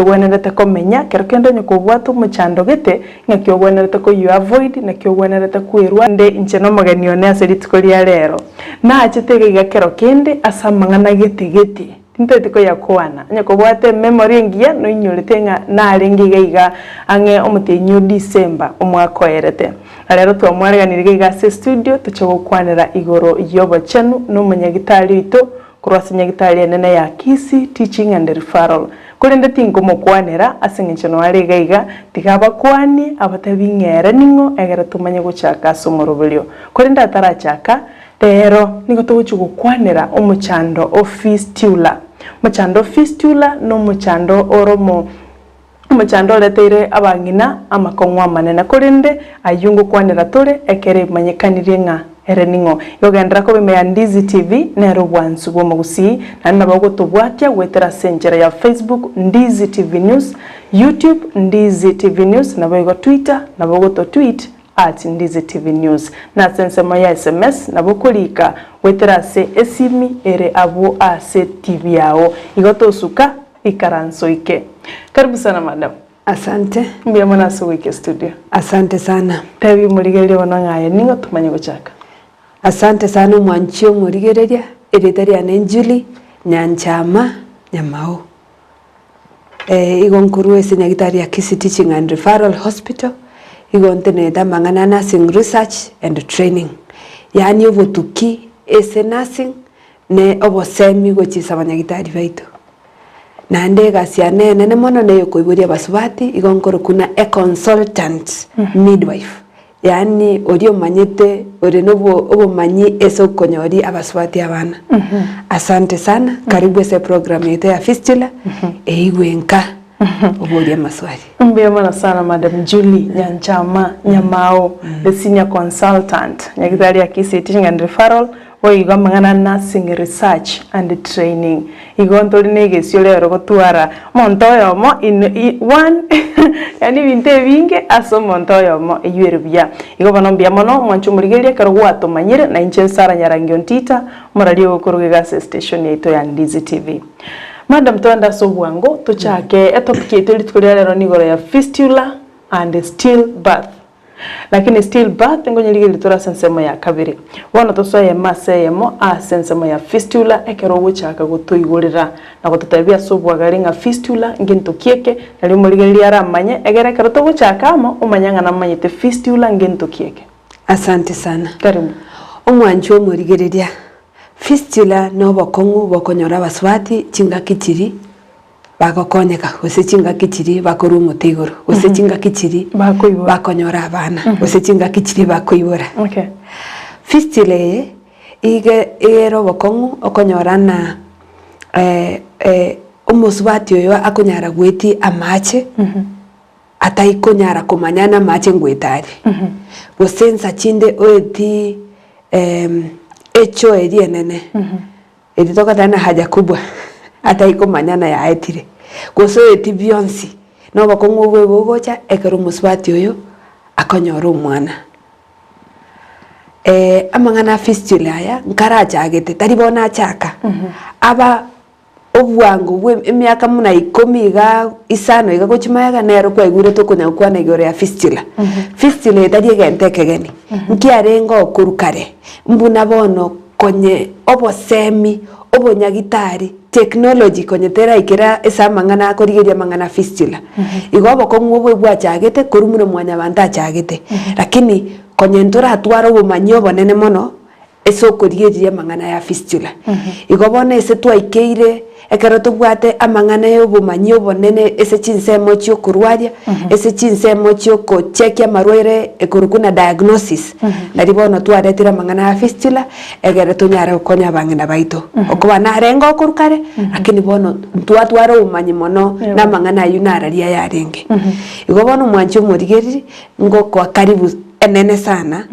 Gwenerete komenya kero kendo nyokobwatu muchando gete ngakyo gwenerete ko you avoid nakyo gwenerete kwirwa nde incheno magani one aseritiko lya lero na achitege gakero kende asamangana gete ntete ko yakwana nyokobwate memory ngiya no inyorete nga narengi gaiga ange omutenyo December omwaka erete rero twamwareganirige gase studio tuchogokwanira igoro yobo chenu no munyagitari ito kurwasa nyagitari enene ya Kisi Teaching and Referral kurende tingo mukwanira asengenchano aregaiga tigaba kwani abatabingera ningo egera tumanye guchaka somorobelyo kurende atarachaka rero nigo tuguchugukwanira omuchando fistula muchando fistula no muchando oromo muchando letere abangina amakongwa manene kurinde ayungu kwanira tore ekere manyekanirie nga ereningo yogendera ko bime Ndizi TV nero bwansu bwo mugusi nanna bagotobwatya gwetera senjera ya Facebook Ndizi TV News, YouTube Ndizi TV News na bago Twitter na bagoto tweet @Ndizi TV News na sensema ya SMS na bokolika wetera se esimi ere abo ase TV yao igoto suka ikaranso ike. Karibu sana madam. Asante. Mbia mwana suwike studio. Asante sana. Tebi murigereria wanangaye ningo tumanye guchaka. Asante sana mwanchio murigereria eretari anenjuli nyanchama nyamao. Igon kuruwe sinyagitari ya Kisi Teaching and Referral Hospital. Igon teneda mangana nursing research and training. Yani obotuki ese nursing ne obosemi gochisa banyagitari baitu. Nande gasiane nene mono ne yokoiburia basubati igonkoro kuna a consultant midwife yani orio manyete orenobo obomanyi eso konyori abasubati abana. Asante sana karibu ese program yetu ya fistula eigwenka oboria maswali. Mbia mana sana madam Julie Nyanchama Nyamao the senior consultant nyagitari ya Kisi Teaching and Referral oiga mangana nursing research and training igonto linegesyo lero gotwara montoyo mo in one yani binte binge aso montoyo mo eywerubya igo banombia mono mwanchu murigeria karo gwato manyire na inche sara nyarangi ontita muradio gokuruge gas station yeto ya Ndizi TV. Madam Twanda Sobwango tuchake etopic yetu litukulia lero nigoro ya fistula and stillbirth. Lakini stillbirth ngonyeligi litura sensemo ya kabiri wana tosoye maseyemo sensemo ya fistula ekero guchaka gutuigurira na gututabia sobwagari nga fistula ngintu kieke nali muligeli aramanye egere kero to guchaka mo umanyanga na manyete fistula ngintu kieke. Asante sana. Karibu. Omwancho murigereria fistula no bokongu bokonyora baswati chinga kichiri bakokonyeka usechinga kichiri bakoru mutigoro usechinga kichiri bakonyora abana usechinga kichiri bakoibora. Okay. Fistula ero bokongu okonyorana umusubati oyo akonyara gweti amache ataikonyara kumanyana mache ngwetari gosensa chinde oeti echo erienene eritoka tana haja kubwa ataikomanyana ya etire goso eti bionsi no bakongo bwe bogocha ekero muswati oyo akonyora omwana amangana fistula ya nkaracha agete taribona chaka aba obwango bwe emyaka muna 10 ga isano iga gochimayaga nero kwa igure to kunya kwa negore ya fistula. Fistula tadie gentekegeni nkiarengo okurukare mbuna bono konye obosemi obonyagitari technology konye tera ikera esa mangana akorigeria mangana fistula igo bokongo bwe bwachagete kurumure mwanya banta chagete lakini konye ntora atwara obumanyo bonene mono eso korigeria mangana ya fistula igo bone ese twaikeire ekero tubwate amangana yo bumanyo bonene ese chinsemo chyo kurwaria ese chinsemo chyo ko chekia marwere ekurukuna diagnosis naribono twaretira mangana ya fistula egere tunyara konya bangina baito okuba narengo kurukare lakini bono twatwara umanyi mono na mangana yunararia yarenge igo bono mwancho murigeriri ngo kwa karibu enene sana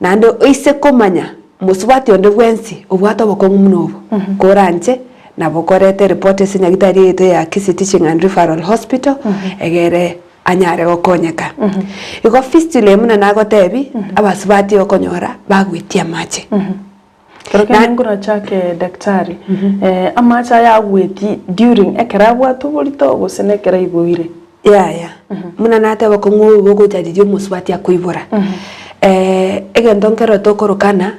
nando ise komanya musubati onde bwensi obwato bokongu munobo koranje na bokorete report sinyagitari yeto ya Kisi Teaching and Referral Hospital egere anyare gokonyeka igo fistula muna nagotebi abasubati okonyora bagwitia mache Kero kene ngura chake daktari amacha ya gweti during ekera bwatu burito gusene kera ibuire ya muna nate bakongo bogo jadidi muswati akuibura egendo nkero tokorokana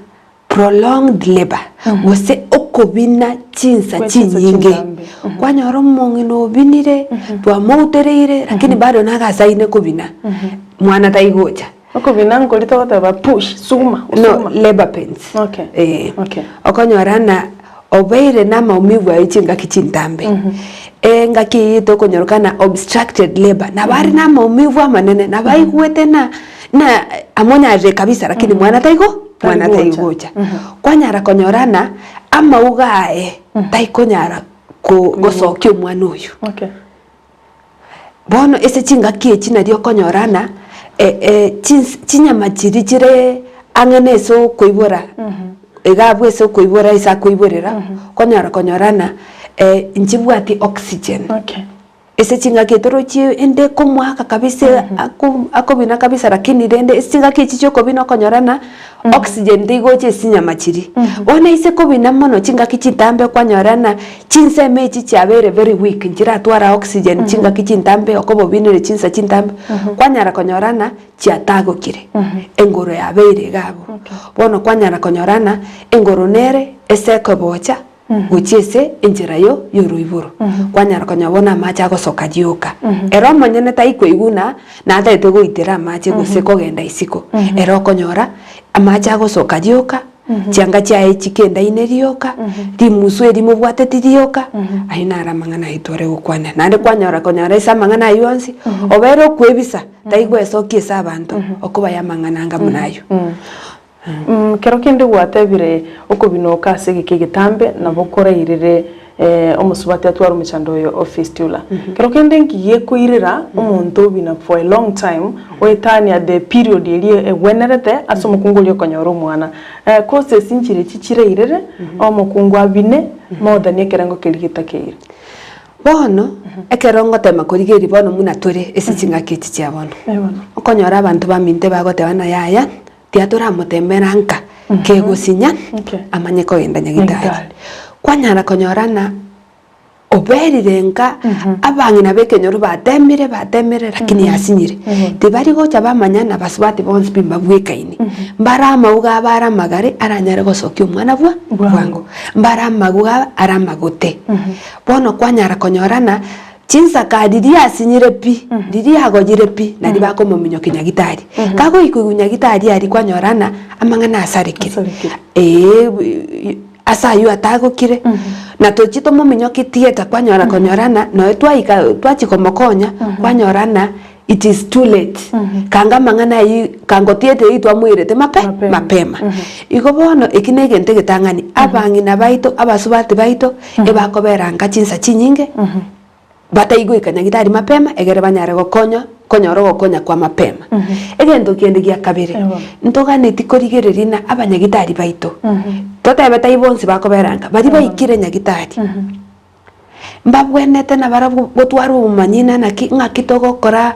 prolonged labor gose okobina chinsa chinyinge kwanyoro mongi no binire twa moutereire lakini bado nagasaine kubina mwana taigoja okobina ngolito gotaba push suma no labor pains okay okonyorana obeire na maumivu aichinga kichintambe ngaki to konyorokana obstructed labor na bari na maumivu amanene na baigwete na amonya je kabisa lakini mwana taigoja kwanyara konyorana ama ugae taikonyara gosokyo mwana uyu bono ese chinga kichi nario konyorana chinyama chirichire angeneso koibora egabweso koibora isa koiborera konyorana njibwati oxygen ese chinga ketorochi ende komwaka kabisa akobina kabisa lakini rende chinga kichicho kobina konyorana oxygen ndigoje sinyama chiri ona ise kobina mono chinga kichitambe konyorana chinse mechi chabere very weak njira twara oxygen chinga kichitambe okobo binire chinsa chintambe kwanyara konyorana chiatago kire engoro yabeire gabo bono kwanyara konyorana engoro nere eseko bocha guchese injira yo yoruiburu kwanyara konyabona macha gosoka dioka ero manyene taiko iguna na taito goitera mache guseko genda isiko ero konyora amacha gosoka dioka chianga chae chikenda inerioka rimuswe rimubwate tidioka aina ramangana hitore gukwana nande kwanyara konyara isa mangana yonsi obero kwebisa taigwe sokiesa abantu okuba yamangana anga munayo kero kende gwatebire okobinoka segike gitambe na bokora irire omusubati atwara umuchando yo fistula kero kende ngiye kuirira omuntu bina for a long time wetania the period eri egwenerete asomukungulyo konyoro mwana kose sinchire chichire irire omukungu abine modani ekerango keligita keire bono ekerongo tema korigeri bono muna tore ese chinga kichi chia bono okonyora abantu baminte bagotebana yaya tiatura mutembera nka kegusinya amanye ko yenda nyagitari kwanyara konyorana oberire nka abangina bekenyoru batemire lakini yasinyire tibari gocha bamanyana basubati bonse bimba bwekaini mbara mauga bara magare aranyare gosokyo mwana bwangu mbara maguga aramagote bono kwanyara konyorana chinsa kadi dia sinyire pi dia agojire pi na dibako mominyo kinyagitari kago ikunyagitari ari kwanyorana amangana asarikire asa yu atago kire na tochito mominyo kitieta kwanyora konyorana no twachikomokonya kwanyorana it is too late kanga mangana yi kangotiete itwa mwirete mapema iko bono ikinege ntegetangani abangina baito abasubati baito ebakoberanga chinsa chinyinge bataigo kanyagitari mapema egere banyare konyoro gokonya kwa mapema egento kiende gia kabire ntoga netikorigererina abanyagitari baito totebe taibonsi bakoberanga bari baikire nyagitari mbabwenete na barabu botwaru manyina na ngakitogo kora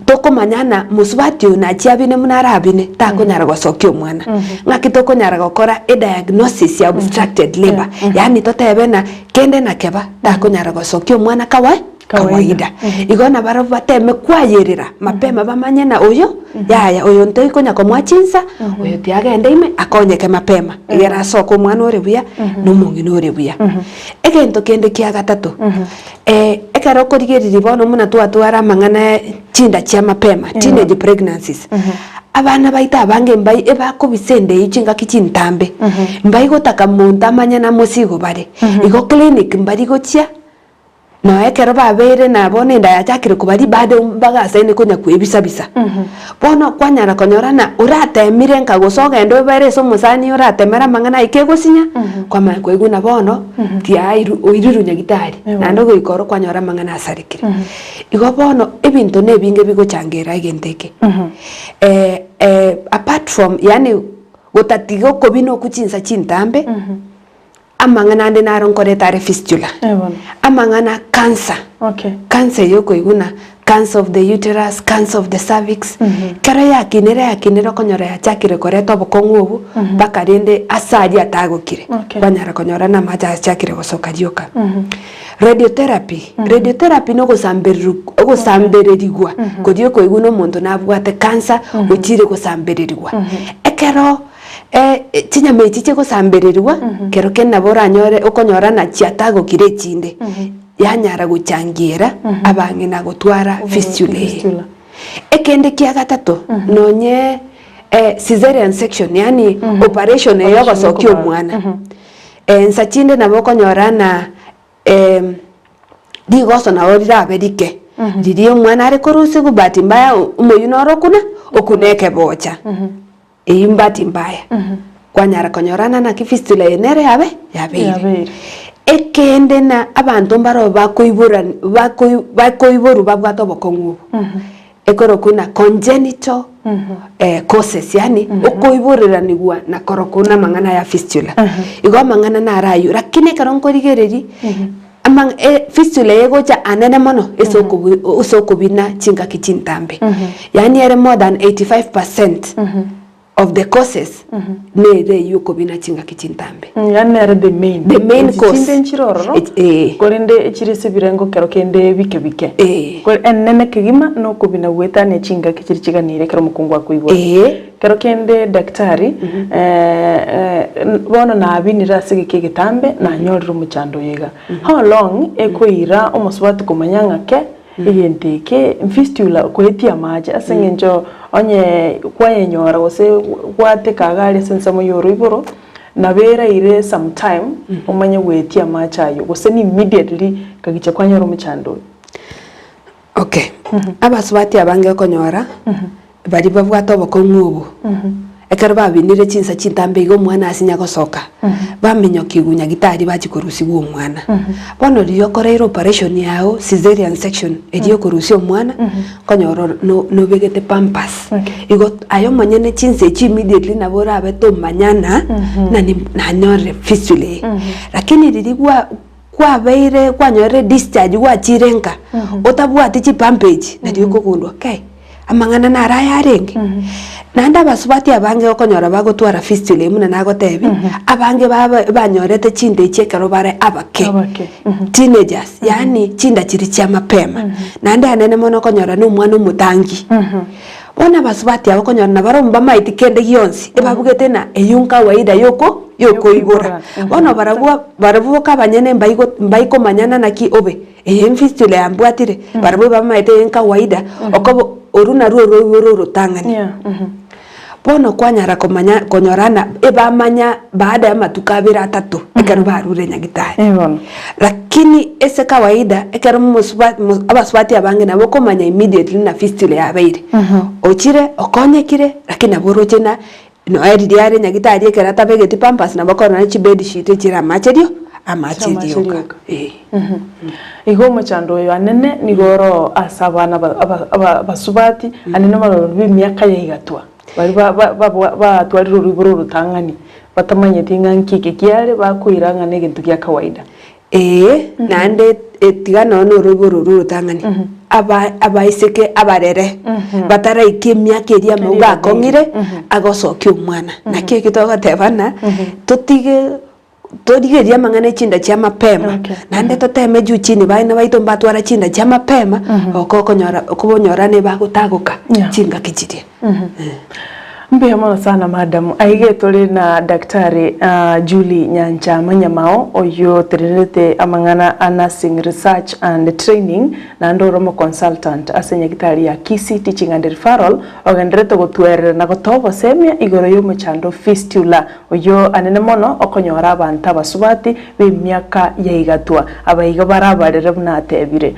tokomanyana musubati na chiabine munarabine takonyara gosokyo mwana ngakitoko nyara gokora diagnosis ya obstructed labor yani totebe na kende na keba takonyara gosokyo mwana kawaida igona barabu bateme kwayerera mapema bamanyena oyo yaya oyo ntoi konya komwachinsa oyo tiagende ime akonyeke mapema igera soko mwana ore buya numungi nore buya egento kende kia gatatu ekero korigeriri bono muna twatwara mangana chinda chia mapema teenage pregnancies abana baita abange mbai ebakobisende ichinga kichintambe mbai gotaka monta manyana mosigo bare igo clinic mbari gochia no ekero babere na bone nda yachakire kubari bade bagasa ine konya kwebisa bono kwanyara konyorana uratemire nkagosoga endo bare so musani uratemera mangana ikegosinya kwa makweguna bono tia oiriru nyagitari na ndo goikoro kwanyora mangana asarikire igo bono ebinto nebinge bigochangera igenteke apart from yani gotatigo kobino kuchinsa chintambe amangana ande naron kore tare fistula amangana cancer cancer yoko iguna cancer of the uterus, cancer of the cervix. Kero yakinere konyora ya chakire koreto bokongubu baka rende asali atagukire. Kwanyara konyora na maja chakire gosoka rioka. Radiotherapy. Radiotherapy no gosambererigwa. Kodio ko iguno muntu nabwate cancer uchire gosambererigwa. Ekero tinya mechiche gosambererigwa kero kenna bora nyore okonyora na chiatago kire chinde. Yanyara guchangira abange na gutwara fistula. Ekende kia gatatu nonye cesarean section yani operation yo gosoki omwana. Nsachinde nabo konyorana digoso na orira berike. Didi omwana ari korusi kubati mbaya umuyunoro kuna okuneke bocha. Mbati mbaya. Kwanyara konyorana na kifistula yenere yabe. Ekende na abantu mbaro bakoiboru babwato bokongu. Ekoro kuna congenital causes yani okoiboreranigwa na korokuna mangana ya fistula. Igo mangana na rayu lakini karonkorigereri amang fistula yegocha anene mono esokobina chinga kichintambe. Yani ere more than 85% of the causes nere yuko bina chinga kichintambe. Yani ere the main cause. Chinde nchiroro korende echirisi birengo kero kende bike. Kore enene kigima no kubina weta ne chinga kichirichiga nire kero mukungwa kuibo. Kero kende daktari bono na abinira sigike gitambe na nyoriro muchando yega. How long ekoira omoswati kumanyanga ke yenteke fistula kwetia maji asengenjo onye kwayenyora ose kwate kagale sensamo yoro iboro nabera ire sometime umanye wetia maji ayo gose ni immediately kagicha kwanyoro muchando. Okay. Abaswati abange konyora bari babwato bokongubu. Ekero babinire chinsa chintambe igo mwana asinya gosoka. Bamenyo kigunya gitari bagikorusi bwo mwana. Bono riyo koreiro operation yao cesarean section eriyo korusi omwana konyoro no begete pampers. Igo ayo manyene chinsa echi immediately nabora abeto manyana na nyore fistula. Lakini ririgwa kwa beire kwa nyore discharge wa chirenga. Otabwati chi pampage na riyo kokundwa kai. Amangana na raya arenge. Nanda basubati abange okonyora bagotwara fistula muna nagotebi abange banyorete chinde chekero bare abake. Teenagers yani chinda chiri cha mapema. Nanda anene mono konyora no mwana umutangi. Bona basubati abakonyora na baromba maiti kende gionsi ebabugete na eyunka waida yoko igora. Bona barabuwa kabanyene mbaiko manyana na ki obe fistula yambwatire barabuwa bamaite enka waida okobo oruna ruo tangani. Bono kwanyara konyorana ebamanya baada ya matuka abira atatu ekero barure nyagitari. Lakini ese kawaida ekero abaswati abange nabo komanya immediately na fistula yabeire. Ochire okonyekire lakini aboroche na no eridiare nyagitari ekero atabegeti pampers na bakora na chibed sheet echira macherio amacherio. Igo muchando yo anene nigoro asabana basubati anene maroro bimyaka yigatwa bari batwariro ruburo rutangani batamanye tinganki kikiare bakwiranga negintu kya kawaida. Nande etigano no ruburo rutangani abaiseke abarere batara ikimyaka eria muga kongire agosoki omwana nakyo kitoga tebana tutige torigeria mangane chinda cha mapema nande toteme juu chini baina baito mbatwara chinda cha mapema okobonyora ne bagutaguka chinga kichirie. Mbia mono sana madam aige tole na daktari Julie Nyancha Manyamao oyo terete amangana nursing research and training na ndoromo consultant asenya gitari ya Kisi teaching and referral ogendreto gotwere na gotobo semia igoro yo muchando fistula oyo anene mono okonyora abantu abasubati b'imyaka yaigatwa abayiga barabarere bunatebire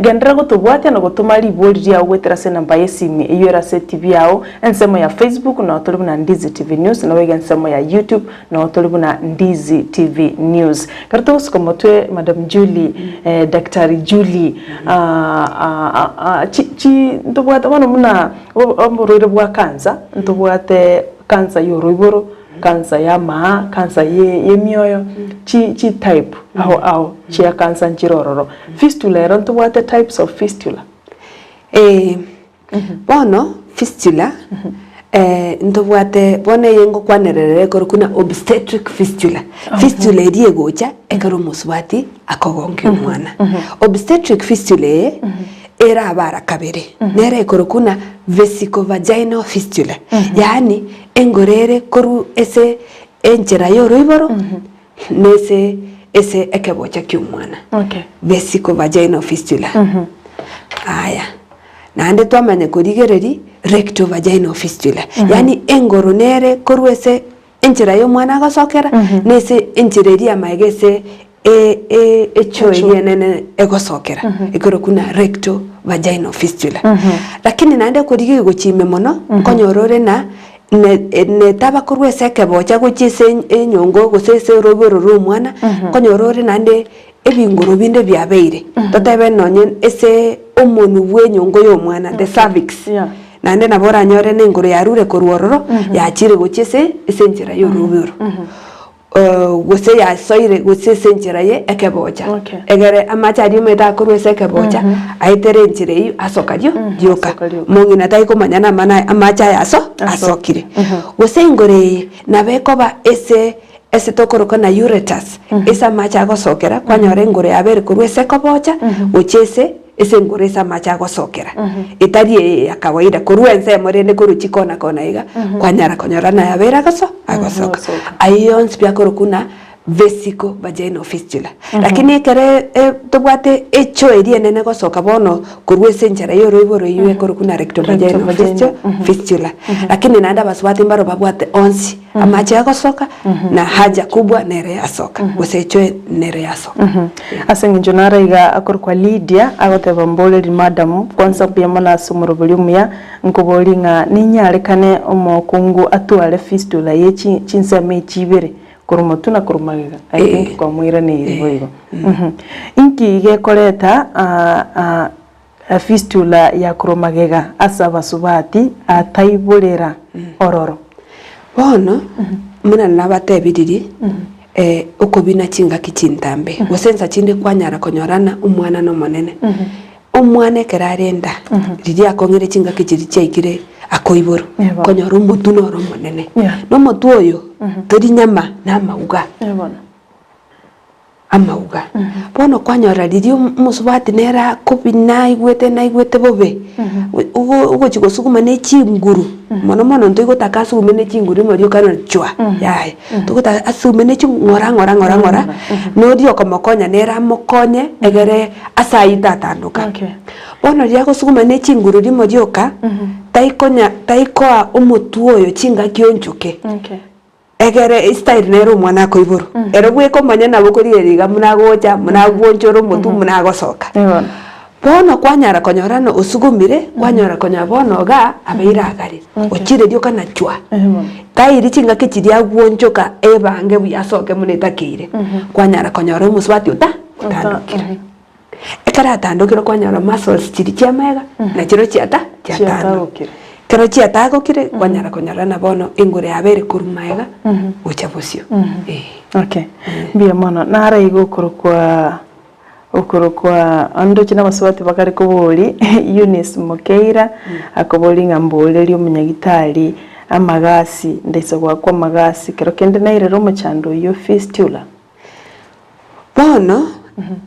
gendera gotubwate no gotumari boliri ya wetera sena mbayesimi iyo era TV yao ensemo ya Facebook na otolibu na Ndizi TV News na wega nsemo ya YouTube na otolibu na Ndizi TV News. Karto usikomotwe Madam Julie, Daktari Julie, ntobuate wano muna roire bwa kanza, ntobuate kanza yoroiboro, kanza ya maa, kanza ye mioyo, chi type, au chi ya kanza nchirororo. Fistula, ntobuate types of fistula. bono fistula ndobwate bone yengo kwanerere korukuna obstetric fistula. Fistula erie gocha ekaro muswati akogonke umwana. Obstetric fistula era abara kabere. Nere korukuna vesicovaginal fistula. Yani engorere koru ese enchera yoro iboro nese ese ekebocha kyumwana. Vesicovaginal fistula. Aya. Nande twamanye korigereri rectovaginal fistula. Yani engoronere koruese enchera yo mwana agosokera nese enchireri amagese echo yenene egosokera ikorokuna rectovaginal fistula. Lakini nande korige gochime mono konyorore na ne taba koruese kebocha gochise enyongo gosese robero rumwana konyorore nande ebingoro binde byabeire totebe nonye ese omonu wenyongo yo mwana the cervix nande nabora nyore nengoro yarure koruororo yachire gochese esenjera yo rubiro gose ya soire gose senjera ye ekebocha egere amachari meta koruese ekebocha aitere enjire yu asokario dioka mongina tai komanyana mana amacha yaso asokire gose ingore nabekoba ese tokoroka na uretus esa macha gosokera kwanyore ngore abere koruese kobocha gochese ese ngore esa macha gosokera itari ya kawaida koruense morene koruchi kona iga kwanyara konyora na yabera agosoka ayons pia korukuna vesicovaginal fistula. Lakini kere tobwate echo erie nene gosoka bono koruese njara yoro iboro yue korukuna rectovaginal fistula. Lakini nanda baswati mbaro babwate onsi amacha gosoka na haja kubwa nere yasoka gose echo nere yasoka. Asenginjonara iga akorukwa Lydia agoteba mbole madam kwanza pia mona sumurubulumya nkobolinga ninyarekane omokungu atwale fistula yechi chinsame chibere kurumotu na kurumagega I think kwa mwira ni hivyo inki gekoreta fistula ya kurumagega asa basubati ataibolera ororo bono muna nabatebiriri uko bina chinga kichintambe gosenza chinde kwanyara konyorana umwana no monene umwana kerarenda riri akongere chinga kichiri chaikire akoiboro konyora umutu noro monene no mutu oyo tori nyama na amauga bono kwanyora riri musubati nera kubina igwete bobe ugo chigosuguma ne chinguru mono ndo igotaka asume ne chinguru morio kana chwa yae tugota asume ne chingora no dio komokonya nera mokonye egere asaita tanduka bono ria gosuguma ne chinguru rimo rioka taikoa umutu oyo chinga kionjuke egere style nero mwana ko iburu ero bweko manya nabo koririga munagocha munagwonchoro mutu munagosoka bono kwanyara konyorano usugumire kwanyara konya bono ga abeira agari ochire dio kana chwa tairi chinga kichiri agwonchoka ebange buyasoke munetakire kwanyara konyora muswati utandukira ekara tandukira kwanyara muscles chiri chiamega na chiro chiata kero chiatago kire kwanyara konyara bono ingure abere kurumaega uchabucio bia mono nara igukuru kwa ando china baswati bakari kubuli Eunice Mokeira akoboli ngambole lyo munyagitali amagasi ndetse kwa magasi kero kende nairero muchando yo fistula bono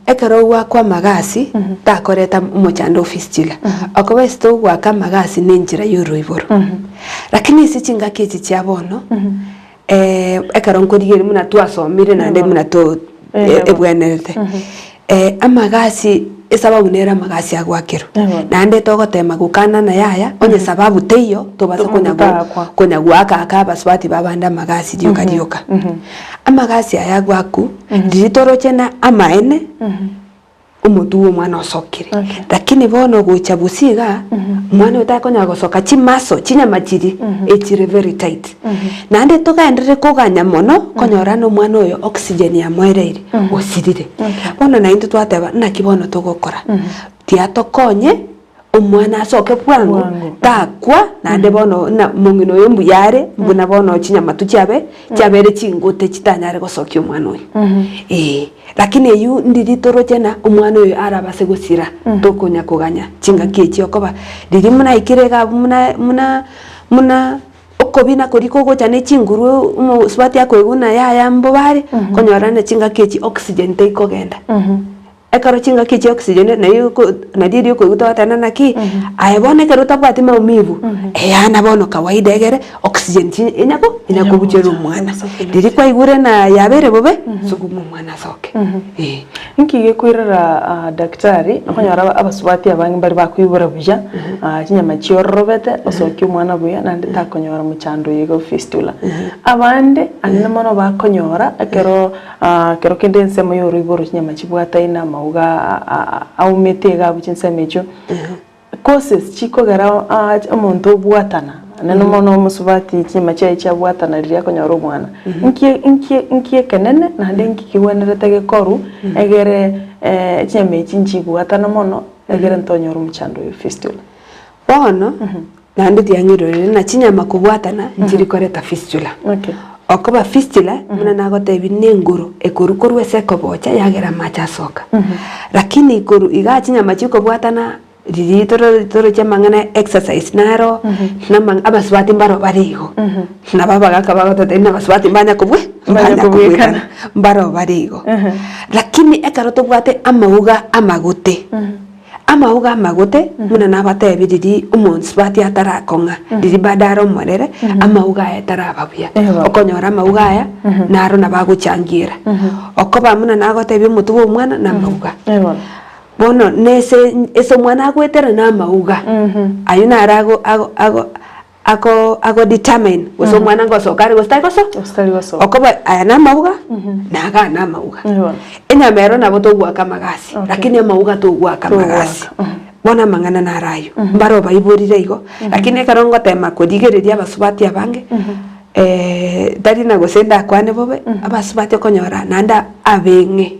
ekero kwa magasi takoreta muchando fistula akobesto kwa magasi ninjira yoro iboro lakini isi chinga kichi cha bono ekero nkorigere muna twasomire nande muna to ebwenerete amagasi esababu nera magasi agwakero nande togotema gukana na yaya onye sababu teyo tobaza konya gwaka akabaswati babanda magasi dioka amagasi ayagwaku ditorochena amaene umutuwo mwana osokire lakini bono gocha busiga mwana utakonya gosoka chimaso chinyamachiri echire very tight nande togaendere koganya mono konyorano mwana oyo oxygen ya mwereire osirire bono nainde twateba nakibono togokora tia tokonye umwana asoke bwangu takwa nande bono na mungino yombu yare mbuna bono chinyama tuchabe chabere chingote chitanyare gosokia umwana oyo lakini eyu ndiri toroche na umwana oyo arabase gusira tokonya kuganya chinga kichi okoba ndiri muna ikirega muna okobina koriko gocha ne chinguru umuswati akoiguna ya mbobare konyorana chinga kichi oxygen te ikogenda ekaro chinga kichi oxygen na yuko na diri yuko gutawatana naki ayebone kero tabwati maumivu yana bono kawaida egere oxygen inako bucheru mwana diri kwa igure na yabere bobe sugumu mwana soke nkige kwirira daktari akonyora abasubati abangi bari bakwibura buja chinyama chiorobete osoki umwana buya nandi takonyora muchando yego fistula abande annemono bakonyora kero kende nsemo yoro iboro chinyama chibwata ina mauga aumetega buchinsemecho causes chikogera omuntu obwatana nano mono musubati chinyama chabwatana riria konyora umwana nkie kenene nande nkikiwenerete gekoru egere chinyama chinchibwatana mono egere ntonyora muchando yo fistula bono nandi tiangirore na chinyama kubwatana njiri koreta fistula okoba fistula muna nagotebi nenguru ekuru korwese kobocha yagera macha soka lakini ikuru iga chinyama chiko bwatana riri toro chamangana exercise naro namang abaswati mbaro barigo nababa gakabagote na baswati mbanya kubwe kana mbaro barigo lakini ekaroto bwate amauga amagote muna nabatebi riri umunswati atarakonga riri badaro morere amauga etarababuya okonyora amauga aya naro nabaguchangira okoba muna nagotebi mutugo umwana na amauga bono nese eso mwana agwetera na amauga ayuna arago ago determine uso mwana ngosokari gosto okoba ayana amauga naga na amauga enyamero nabo togwa kamagasi lakini amauga togwa kamagasi bona mangana narayo mbaro bayiborire igo lakini karongo tema kodigereria abasubati abange tari na gosenda kwane bobe abasubati konyora nanda abenge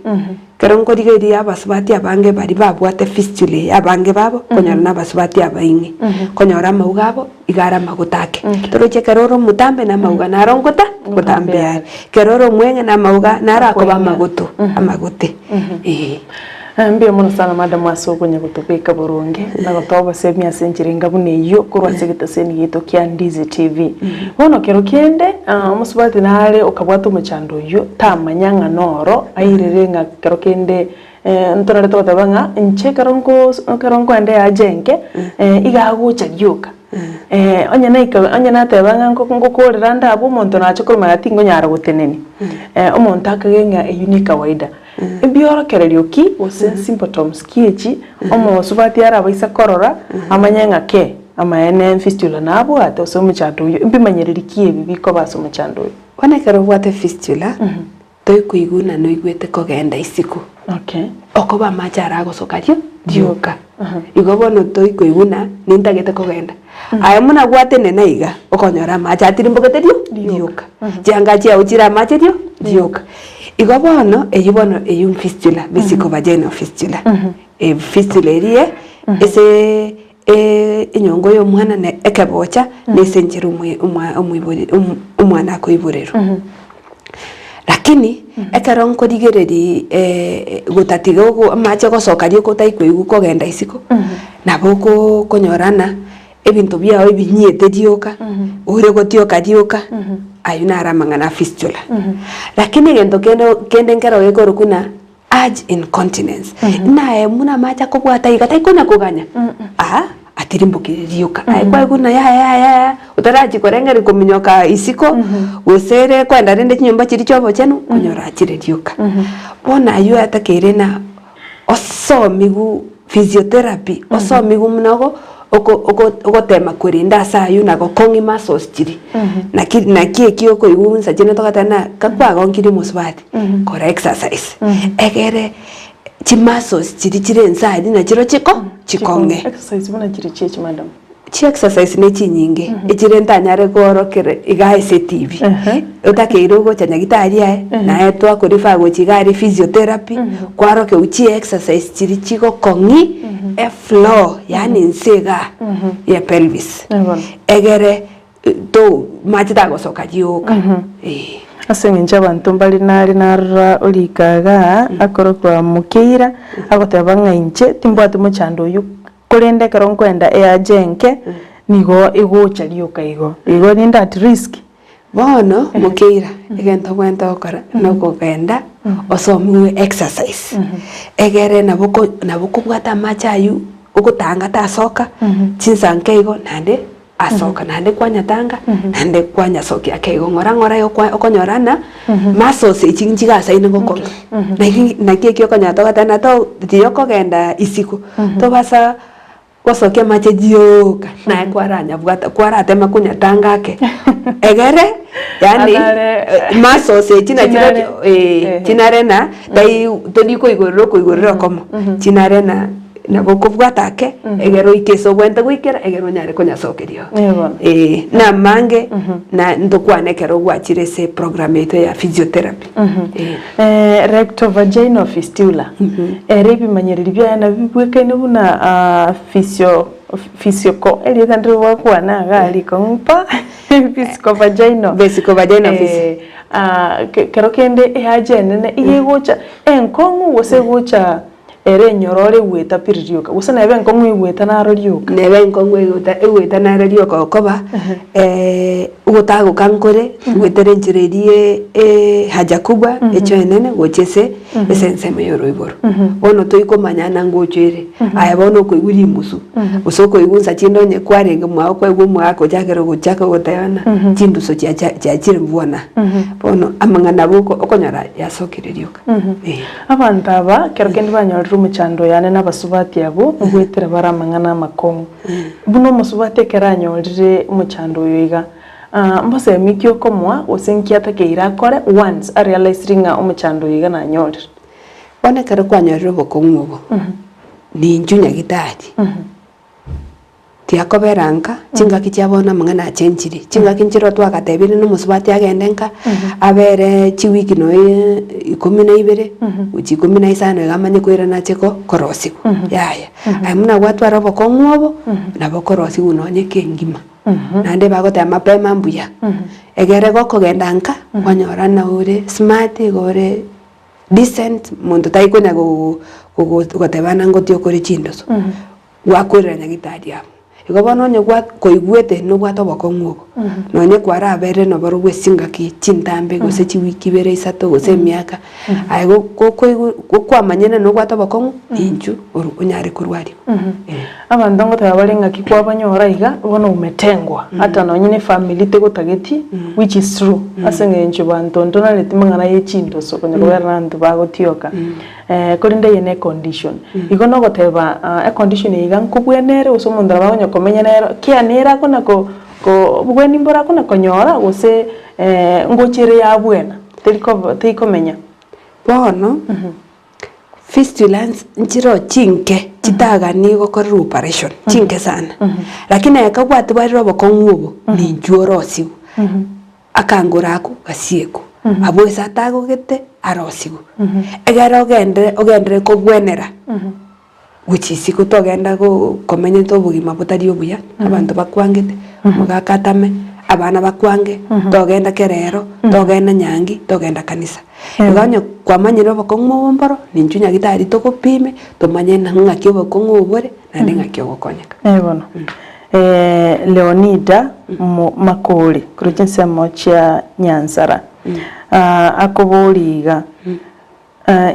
karongo digeria abasubati abange bari babwate fistule abange babo konyora na abasubati abainge konyora amauga igara magutake toroche karoro mutambe na amauga narongota kutambe yari karoro mwenge na amauga narakoba magutu amagote mbia muno sana madam asogonya gutubika burungi na gotoba semia senjiringa bune yo kurwase gitaseni gito kya Ndizi TV bono kero kende musubati nare ukabwata muchando yo tamanyanga noro ayirerenga kero kende ntorare totabanga nche karongo ende ajenge igagucha gyoka onya natebanga ngokorera ndabo omonto nachokoro magatingo nyara guteneni omonto akagenga eyuni kawaida ebiorokererio ki ose symptoms kiechi omosubati arabaisa korora amanyenga ke amaene fistula nabo ate ose omuchando yo bimanyereri kiebi biko baso omuchando yo onekero bwate fistula toikuiguna no igwete kogenda isiku okoba machara agosokario dioka igo bono toikuiguna nintagete kogenda aya muna gwate nena iga okonyora macha atirimbogete dioka janga chia uchira macha dioka igo bono eyun fistula besiko vagina fistula fistula erie ese inyongo yo mwana ne ekebocha nesenjeru umwana koiborero lakini ekaronko digereri gutatiga go macha gosokario kotaikuigu kogenda isiko naboko konyorana ebintu byao ebinyiete dioka ure gotioka dioka ayuna aramangana fistula lakini gento kende ngero gekoro kuna urge incontinence na muna macha kobwata igata ikona kuganya atirimbukirioka aikwa kuna ya utaraji korengeri kuminyoka isiko usere kwenda rende nyumba chiri chobo chenu kunyora chirioka bona ayu atakere na osomigu physiotherapy osomigu mnogo okotema kurinda sayu na gokongi muscles chiri na kie kioko igunsa jene tokatana kakwa gonkiri musubati kora exercise egere chimuscles chiri inside na chiro chikonge exercise bona chiri chechi madam chi exercise ne chi nyinge echire ntanyare korokere igaise TV utakeiro go chanya gitaria na etwa ko rifa go chigari physiotherapy kwaroke uchi exercise chiri chiko kongi floor yani nsega ya pelvis egere to machita go soka yoka asengenja abantu mbali nari narra olikaga akorokwa mukeira agoteba ng'ainche timbwate muchando yu kurende karonkwenda eajenke nigo igucha lioka igo ninda at risk bono mukeira egento kwenta okora noko kenda osomiwe exercise egere naboko bwata machayu ukutanga ta soka chinsanke igo nande asoka nande kwanya tanga nande kwanya soki akego ngora yo okonyorana muscles ichinjiga saine gokonga na kiki okonya to katana to tiyoko genda isiku to basa kosoke mache jioka na kwaranya bwata kwarate makunya tanga ke egere yani muscles chinarena dai tondiko igororo komo chinarena na bokubwata ke egero ikeso gwenta gwikera egero nyare konya sokerio na mange na ndokwane kero gwachire se program yeto ya physiotherapy rectovaginal fistula rebi manyereri bya na bibweke ne buna physico eli tandre wakwana gali kompa vesicovaginal kero kende eagene ne iyegocha enkongu wose gocha ere nyorore weta piririoka gusa na benko ngwita narorioka ne benko ngwita narorioka okoba ugutago kankore gwetere njirerie haja kubwa echo enene gochese esense meyoro iboro bono toiko manyana ngochire aya bono koiguri musu usoko igunsa chindo nye kwarenge mwao kwa igwo mwako jakero gochaka gotayana chindu so cha chire mbona bono amangana boko okonyara yasokererioka abantu aba kero kendi banyorira umuchando yane n'abasubati abo ngwetera baramangana makongo buno musubati keranyorire umuchando yoiga mbose mikyo komwa osenkia takeira kore once a realizing umuchando yoiga na nyorire bone kero kwanyorire bokongo bo ni njunya gitari tiakoberanka chinga kichiabona mangana chenchiri chinga kinchiro twakatebire no musubati agendenka abere chiwiki no 12 uchi 15 gamanye kwirana cheko korosiku yaya amuna gwatwara bokongobo na bokorosi unonye kengima nande bagota mapema mbuya egere gokogendanka kwanyorana ure smart gore decent muntu taikonya gotebana ngotio kore chindoso wakwirana gitari abo igobono nye gwa koigwete no gwa toboko ngogo no nye kwara abere no baro gwesinga ki chintambe gose chiwiki bere isato gose miaka aigo kwa manyene no gwa toboko inju oru onyare kurwari abantu ngo tabalenga kikwa banyora iga bono umetengwa hata no nyine family te gotageti which is true asenge enjo bantu ndona letimangana yechindo so konya gwerana ndu bagotioka korinde yene condition igo no goteba a condition iga nkubwenere usomondra bagonya komenya nero kianera kona ko bweni mbora kona konyora gose ngochire ya bwena tiko menya bono fistula nchiro chinke chitaga ni gokora operation chinke sana lakini akagwati bari robokongubo ni njorosigu akangorako gasieku abwesa tago gete arosigu egara ogendere ko bwenera wichisi kutogenda ko komenya to bugima butari obuya abantu bakwangete mugakatame abana bakwange togenda kerero togenda nyangi togenda kanisa iganyo kwamanyiro bakongo mboro ninjunya gitari tokopime tomanye nanga kyobo kongo bore nande ngakyo gokonyeka bono Leonida Makoli kurujense mocha Nyansara akoboliga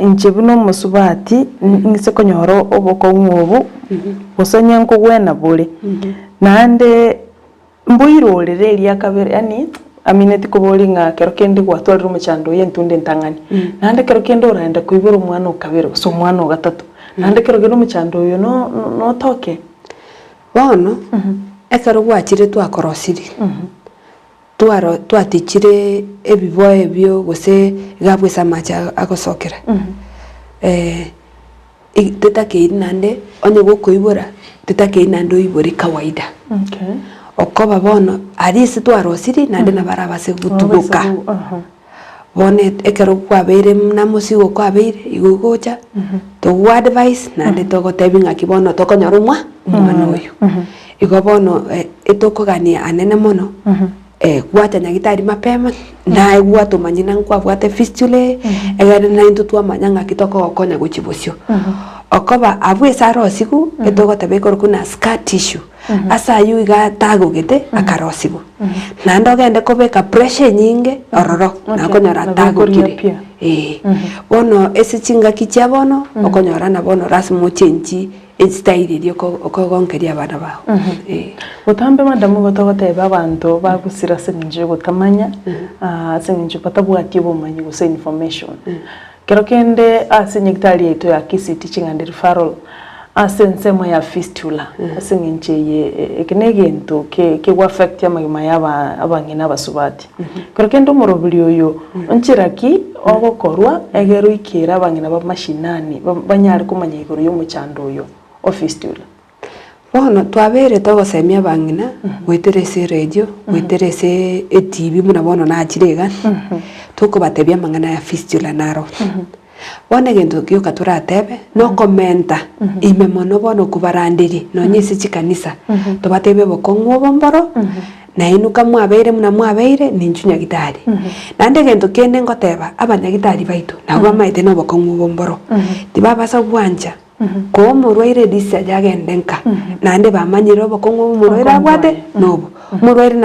inchebuno musubati ngise konyoro obokongo obu bosanya nko gwena bole nande mbuirorere elia kabere yani amineti kubolinga kero kende gwatwara umuchando yentunde ntangani nande kero kende oraenda kuibera umwana ukabero so umwana wa gatatu nande kero kende umuchando yo no toke bono ekero gwachire twakorosiri twatichire ebiboye byo gose gabwesa macha agosokera tetake nande onye gokoibora tetake nando ibori kawaida Okay. Okoba bono arisi twarosiri nande nabarabase gutuguka bone ekero kwabeire na musigo kwabeire igugocha to advice nande togotebi ngaki bono tokonyorumwa mwana uyu igo bono etokogania anene mono gwata nyagitari mapema na gwata manyina nkwa bwate fistule egere na into twamanya ngaki tokogokonya guchibusyo okoba abwe sarosigu etogotebe korukuna scar tissue asa yuiga tagugete akarosigu nando gende kobeka pressure nyinge ororo nakonyora tagukire bono ese chinga kicha bono okonyora na bono rasmo chenji style dio okogonkeria abana bao utambe madamu gotogoteba abantu bagusira seninje gutamanya seninje patabwati obumanyi gusa information kero kende nyagitari yetu ya kisi teaching and referral nsemo ya fistula asinginche ye ekenegento ke affect ya magima yaba abangina basubati kero kende umurobuli oyo onchiraki ogokorwa egero ikira abangina ba mashinani banyari kumanya igoro yo muchando oyo o fistula bono twabere togosemia bangina gweterese radio gweterese TV muna bono na achirega tukobatebia mangana ya fistula naro bone gento kyoka turatebe no komenta ime mono bono kubarandiri no nyisi chikanisa tobatebe bokongwo bomboro na inuka mwabeire muna mwabeire ninchunya gitari nande gento kende ngoteba abanyagitari baitu nagwa maite no bokongwo bomboro tibabasa bwanja ko murwaire disa jagendenka nande bamanyiro bokongwo murwaire abwate nobo murwaire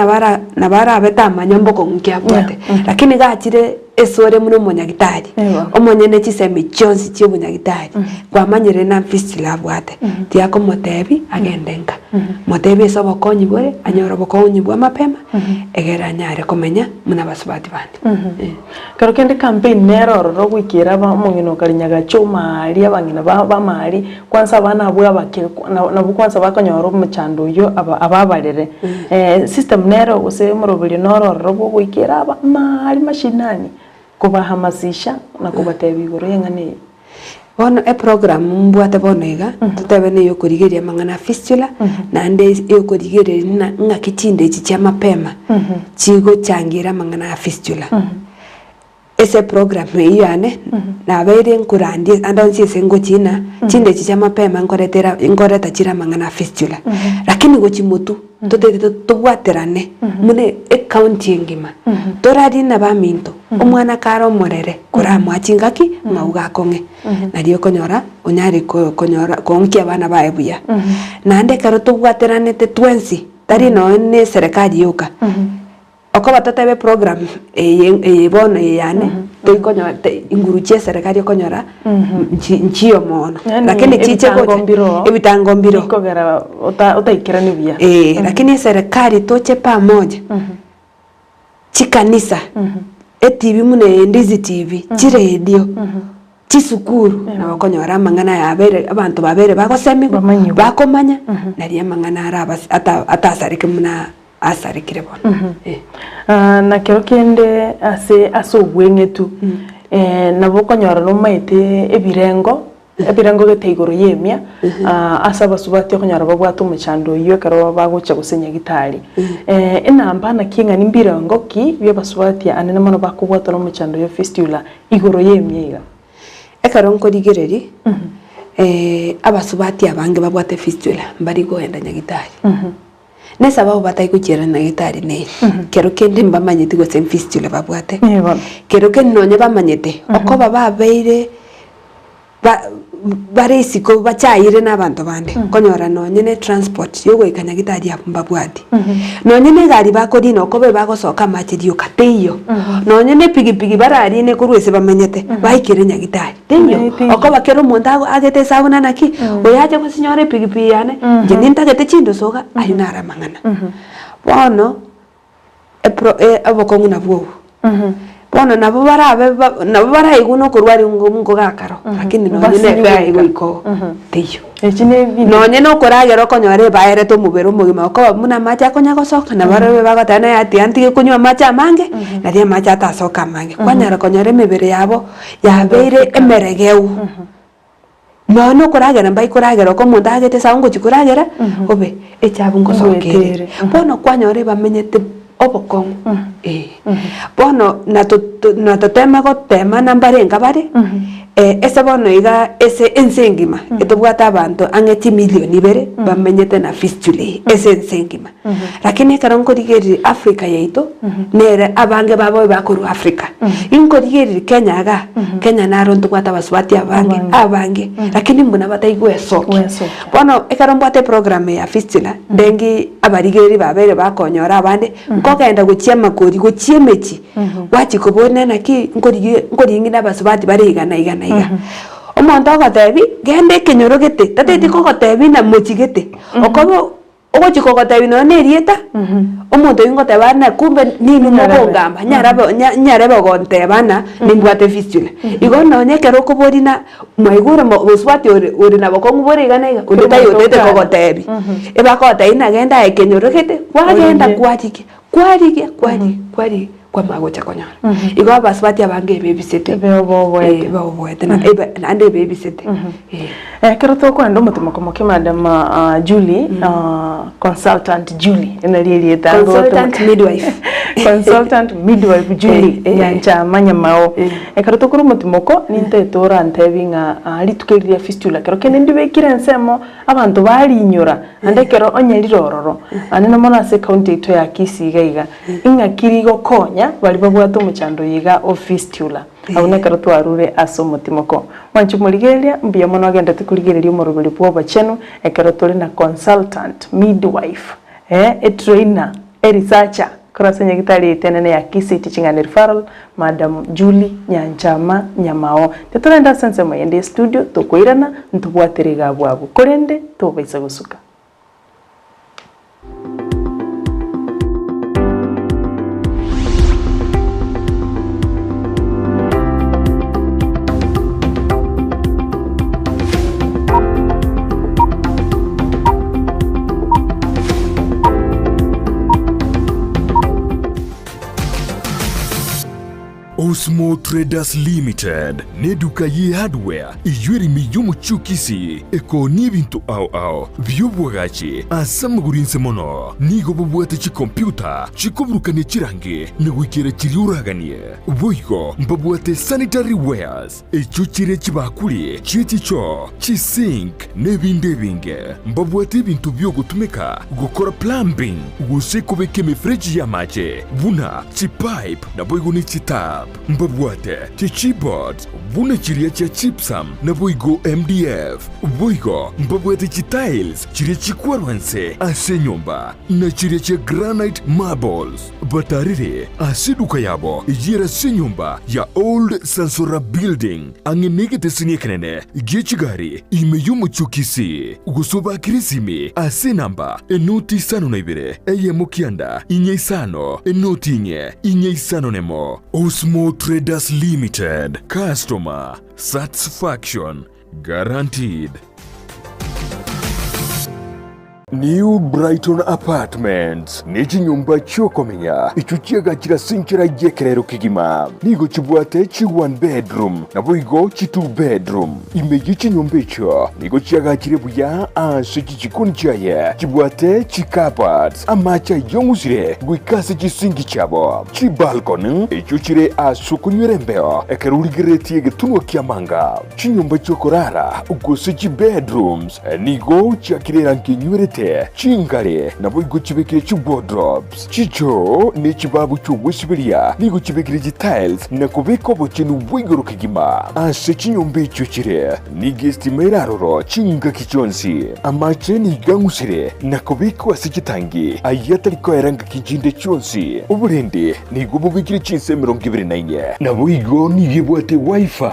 nabara abeta manyambo konke abwate lakini gachire esore muno monyagitari omonyene chisemi chonsi chibunyagitari kwamanyire na fistula abwate tiako motebi agendenka motebi sobo konyi bore anyoro bokonyi bwa mapema egera nyare komenya muna basubati bandi karo kende campaign nero ro gwikira ba mungino karinyaga choma ali abangina ba mali kwanza abana abwe abake na bukwanza bakonyoro muchando yo ababarere system nero use murobili noro ro gwikira ba mali mashinani kubahamasisha na kubatebi igoro yengane bono program mbwate bonega tutebe ne yokorigeria mangana fistula nande yokorigeria nga kitinde chicha mapema chigo changira mangana fistula ese program yane na bere nkurandi andonsi sengo china chinde chicha mapema ngoreta chira mangana fistula lakini gochimutu totete tubwaterane mune county ngima toradi na baminto omwana karo morere kora mwachingaki ngauga konge nariyo konyora onyari konyora konki abana baebuya nande karo tubwaterane te 20 tari no ne serikali yoka okoba totebe program bono yane toikonyora inguruche serikali konyora nchio mono lakini chiche ko ebitangombiro kogera utaikirani bia lakini serikali toche pamoja chikanisa TV mune ndizi TV chiredio chisukuru na bakonyora mangana ya bere abantu babere bagosemi bakomanya nari mangana araba atasarike muna asarikire bona na kero kende ase obwengetu nabo konyora no maite ebirengo geteigoro yemia asa basubati konyora babwata umuchando iyo karo bagocha gusenya gitari enamba na kinga nimbirengo ki byo basubati anene mono bakubwata no umuchando yo fistula igoro yemia iga ekaro nkorigereri abasubati abange babwate fistula mbari goenda nyagitari nesa babo batai kuchera na gitari ne kero kende mbamanyete go sem fistula babwate kero kende nonye bamanyete okoba babeire baresiko bachaire n'abantu bande konyora nonye ne transport yo gwekanya gitari yapambabwati nonye ne gari bakodi no kobe bagosoka machirio kateyo nonye ne pigipigi barari ne kurwese bamenyete baikire nyagitari tenyo okoba kero mondago agete sabuna naki oyaje ko sinyore pigipigi yane je nintagete chindo soga ayunara mangana bono abokongu na bwo bono nabo bara iguno kurwari ngo gakaro lakini nonye ne ga iguiko teyo nonye no koragero konyore baere to mubero mugima ko muna macha konya gosoka na bare bagotana yati anti kunywa macha mange na dia macha tasoka mange kwanyara konyore mebere yabo yabeire emeregeu nono kuragera mbai kuragera ko muntu agete saungo chikuragera obe echabu ngosokere bono kwanyore bamenyete obokongo bono na totema ko tema nambare ngabare ese bono iga ese ensengima etobwata abantu angeti milioni bere bamenyete na fistula ese ensengima lakini karonko digeri Africa yeito nere abange babo bakuru Africa inko digeri Kenya naro ntubwata baswati abange lakini mbona bataigwe soki bono ekarombwate program ya fistula dengi abarigeri babere bakonyora abande nkogenda guchiema kuri guchiemechi wachi kubona naki nkori ngina baswati barigana igana omonto gotebi gende kenyorogete tateti kogotebi na mochigete okobo ogochikogotebi no nerieta omonto ingoteba na kumbe nini mobongamba nyarebe gontebana nimbwate fistula igono nyekero kobori na maigura boswati ori na bokongu bori igana iga undeta yotete kogotebi ebakote ina genda ekenyorogete wagenda kwari kwa magocha konyara igo baswati abange babysitting beboboete na ande babysitting kero to kwenda mutumokomoke madam Julie consultant Julie enaliye tango consultant midwife consultant midwife Julie yancha manyamao kero to kuru mutumoko ninte tora antebinga litukeria fistula kero kende ndibekira nsemo abantu bali inyura ande kero onyerirororo anena mona se county to ya Kisiga iga ingakirigo konya bali babwato muchando yiga of fistula abonekero twarure aso mutimoko mwanchu murigeria mbiya mono agenda tukurigereria umurubiri bwo bachenu ekero tuli na consultant midwife a trainer a researcher kurasenya gitari tenene ya Kisii Teaching and Referral madam Julie Nyanchama Nyamao tetorenda sense moyende studio tokoirana ntubwaterega bwabo korende tobaisa gusuka Osmo Traders Limited neduka ye hardware iyuri miyumu chukisi eko nibintu au byubwagachi asamugurinse mono nigo bubwate chi computer chikubrukane chirange nigwikere chiriuraganie boigo mbabwate sanitary wares echuchire chibakuli chiticho chisink nebinde binge mbabwate ibintu byo gutumika gukora plumbing gusekobeke mefreji ya mache buna chipipe na boigo ni chitap mbabwate chichibot buna chiria cha chipsam na boigo MDF boigo mbabwate chitiles chiria chikwarwanse ase nyumba na chiria cha granite marbles batarire asiduka yabo yera se nyumba ya old Sansora building angenegete siniekenene gechigari imeyumu chukisi gusoba kirisimi ase namba enoti sano na ibere eye mukianda inye isano enoti inye isano nemo Osmo Traders Limited. Customer satisfaction guaranteed. New Brighton Apartments niki nyumba chokomenya ichuchiaga chira sinchira yekerero kigima nigo chibwate chi 1 bedroom na boigo chi 2 bedroom imeji chi nyumba icho nigo chiaga chire buya ase chichikuni chaye chibwate chi carpets amacha yongusire guikase chi singi chabo chi balcony ichuchire asukunywere mbeo ekerurigireti getunwa kiamanga chi nyumba chokorara ugose chi bedrooms nigo chiakirera nkinywere chingare na boigo chibekire chi wardrobes chicho ni chibabu chuwisibiria nigo chibekire chi tiles na kubeko bochenu boigo rukigima ase chinyombe chuchire ni gestimera roro chinga kichonsi amache ni gangusire na kubeko ase chitangi ayatari ko eranga kijinde chonsi uburende nigo bubikire chinse 29 na boigo ni gebwate wifi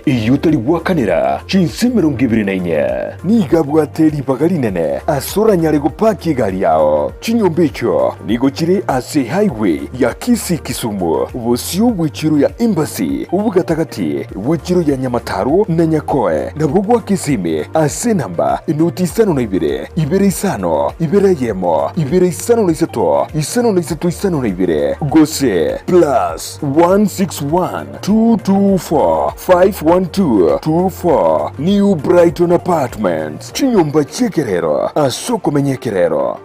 iyutari wakanera chinse 29 ni gabwate libagarinene asora nyari gupaki gari yao. Chinyumba icho nigo chiri ase highway ya Kisii Kisumu, busio bw'ichiro ya Embassy, ubugatagati bw'ichiro ya Nyamataro na Nyakoe, na bugwa Kisimi ase namba inoti 52 250 2 253 2 gose plus 161 224 512 24 New Brighton Apartments. Chinyumba chekerero asoko menyekerero.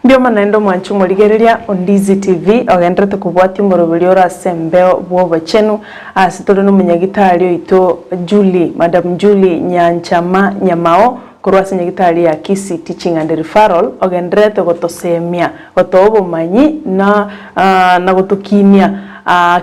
Bioma naendo mwanchu murigereria Ondizi TV ogendrete kubwati murubiri ora sembeo bwoba chenu asitoro no munyagitari oito Julie Madam Julie Nyanchama Nyamao kurwasa nyagitari ya Kisii Teaching and Referral ogendrete gotosemia gotobo manyi na gotokinia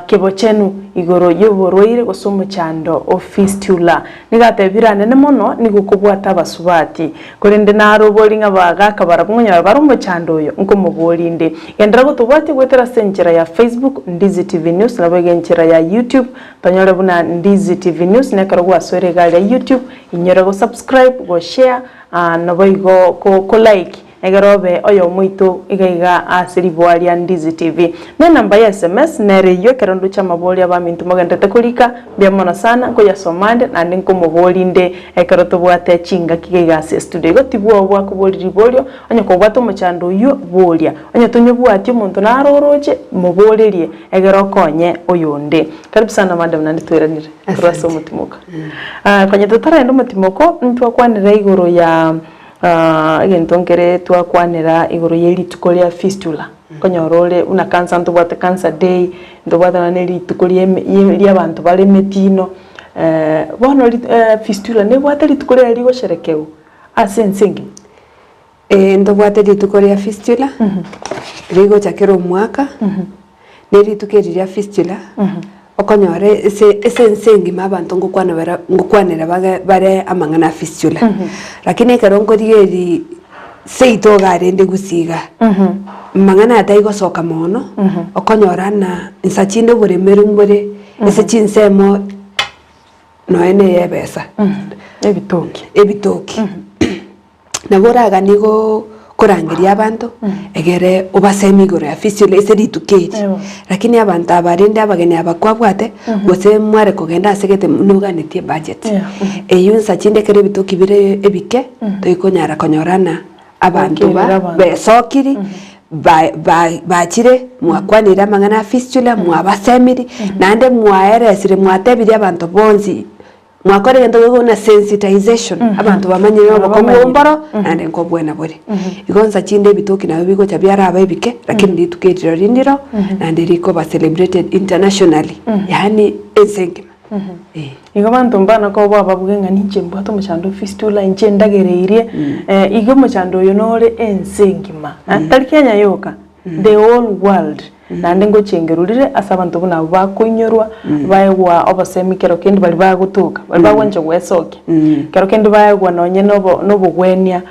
kebo chenu igoro yoborwaire gosoma chando ofistula nigatebirane ne mono nigukubwata abasubati kurinde narobori ngabaga kabarabunyo barumbo chando yo nkomuborinde gendera gutubwati gwetera senchera ya Facebook Ndizi TV News na bagenchera ya YouTube tonyore buna Ndizi TV News nekaro gwasore gari ya YouTube inyora go subscribe go share na boigo ko like egarobe oyo muito igaiga asiribwari ya Ndizi TV na namba ya SMS neriyo kerondo cha maboli abamintu magendete kulika biamono sana ko yasomande na ndinko mubolinde ekeroto bwate chinga kigaiga se studio gotibwo bwa kuboliri bolyo onyo ko bwato muchando yo bolia onyo tonyo bwati umuntu naroroje mubolerie egero konye oyonde karibu sana madam nanditweranire kurasa umutimuka kwenye tutara ndo mutimoko ntwa kwanira igoro ya gentongere twakwanira igoro yerituko lya fistula konyorole una cancer ntubwate cancer day ntubwate na nerituko lya abantu bale metino bono fistula ne bwate rituko lya ligo sherekeu asensingi ntubwate rituko lya fistula ligo chakero mwaka nerituko lya fistula okonyore ese nsengi mabantu ngukwanira bare amangana fistula lakini karongo rieri seito garende gusiga mangana ataigo soka mono okonyorana insachinde buremeru mbore ese chinsemo noene yebesa ebitoki naboraga nigo kurangiria abantu egere obasemigoro ya fistula ese rituketi lakini abantu abarinde abageni abakwabwate gose mware kugenda asegete nuganetie budget eyunsa chinde kere bitoki bire ebike toikonyara konyorana abantu besokiri bachire mwakwanira mangana fistula mwabasemiri nande mwaeresire mwatebiri abantu bonzi mwakore gento na sensitization abantu bamanyire bakomumboro nande nko bwena buri igonza chinde bitoki nawe bigo chabyara ababike lakini lituketiro rindiro nande riko ba celebrated internationally yani ensengima igo bantu mbana ko baba bugenga ninje mbwato muchando fistula inje ndagereirie igo muchando yo nore ensengima talikenya yoka the whole world nande ngo chengerurire asabantu buna bakonyorwa bayegwa obasemikero kendi bali bagutuka bali bagwanje gwesoke kero kendi bayegwa nonye no bugwenya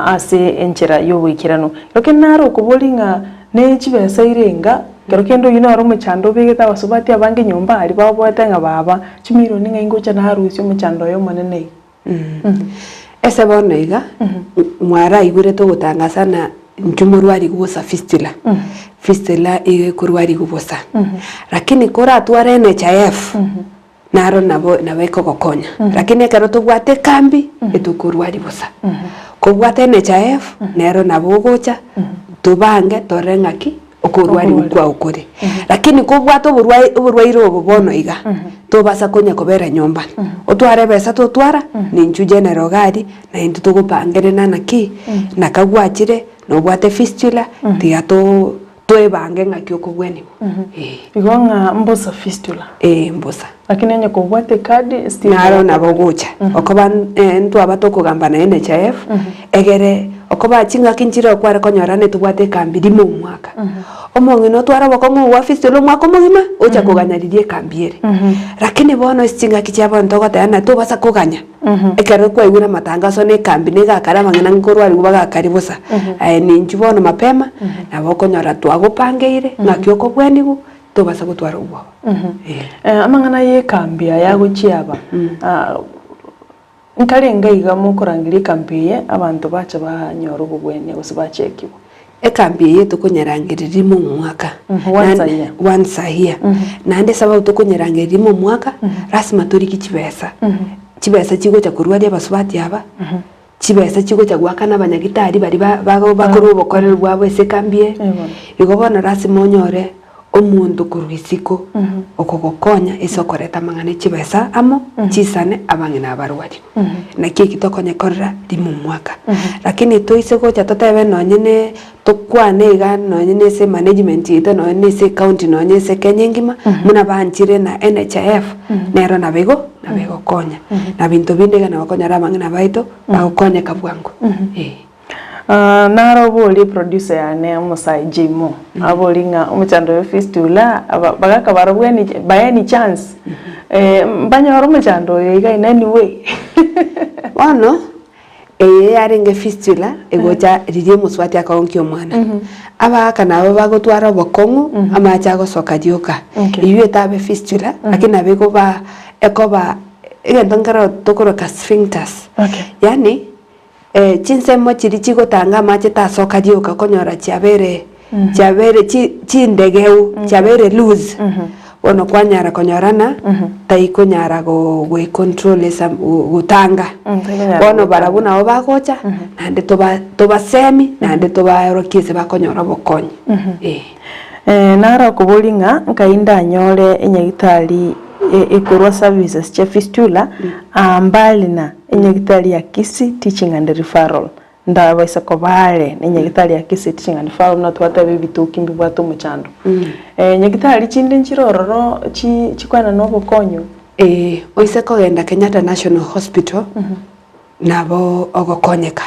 ase enchera yo wikirano loke naro kubolinga ne chibesa irenga kero kendo yino ro muchando bigeta basubati abange nyumba ali babwata nga baba chimiro ninga ingocha na harusi muchando yo manene ese bonega mwara igure to gutangasa na njumurwari gubosa fistula fistula ige kurwari gubosa lakini kora atware NHIF naro nabeko gokonya lakini kero tubwate kambi etukurwari bosa kubwate NHIF nero nabogocha tubange torengaki okurwari kwa ukuri lakini kubwate oburwaire obubono iga tobasa konya kobera nyomba otware besa totwara ninju general gari na intu tugupangere naki nakagwachire no bwate fistula tigato twebange ng'aki okobweni igonga mbosa fistula mbosa lakini enye kubwate kadi still naro nabo gocha okoba ntwaba tokogamba na NHIF egere okoba chinga kinchiro kware konyorane tubwate kambi mu mwaka omongi no twara bokongo wa fistula mwaka mogima ocha koganyaririe kambiere lakini bono chinga kichaba ntogota na tubasa koganya ekere kwa igura matangazo ne kambi ne gakara mangena ngorwa ari kubaga karibusa ni njubono mapema na bokonyora twagopangeire ng'aki okobwenigu tubasa gutwara ubwo amangana ye kambia yago chiaba nkarenga iga mukurangiria kambiye abantu bacha banyora ubugwene gusa bachekiwa ekambi yetu kunyarangirira mu mwaka once a year nande sababu tukunyarangirira mu mwaka rasima turiki chibesa chibesa chigo cha kurwaria basubati aba chibesa chigo cha gwakana abanyagitari bari bakuru ubukorero bwabo ese kambie igobona rasima onyore omundu kurwisiko okogokonya isokoreta mangane chibesa amo chisane abangina abarwari na kiki tokonya korra dimu mwaka lakini toise gocha totebe nonyene tokwane ga nonyene se management ito nonyene se county nonyene se Kenya ngima muna banchire na NHIF nero nabego konya na bintu bindega na bakonyara abangina baito bakonya kabwangu naro boli producer yane Musai Jimo abolinga umuchando we fistula bagaka barabweni by any chance banyoro umuchando yiga in any way wano yaringe fistula egocha ririe muswati akaonki omwana abaka nabo bagotwara bokongu amacha gosoka dioka iwe tabe fistula lakini abego ba ekoba egentongara tokoroka sphincters yani chinsemo chiri chigotanga mache tasoka dioka konyora chabere chindegeu chabere loose ono kwanyara konyorana taikonyara go control esa gutanga ono barabuna obagocha nande toba semi nande toba rokiese bakonyora bokonyi nara kubulinga nkainda nyore enyagitari ekorwa services cha fistula mbali na enyagitari ya Kisii teaching and referral ndawa isakobale enyagitari ya Kisii teaching and referral na twata bibituki mbibwato muchando enyagitari chinde nchirororo chikwana nobo konyo oise kogenda Kenyatta National Hospital nabo ogokonyeka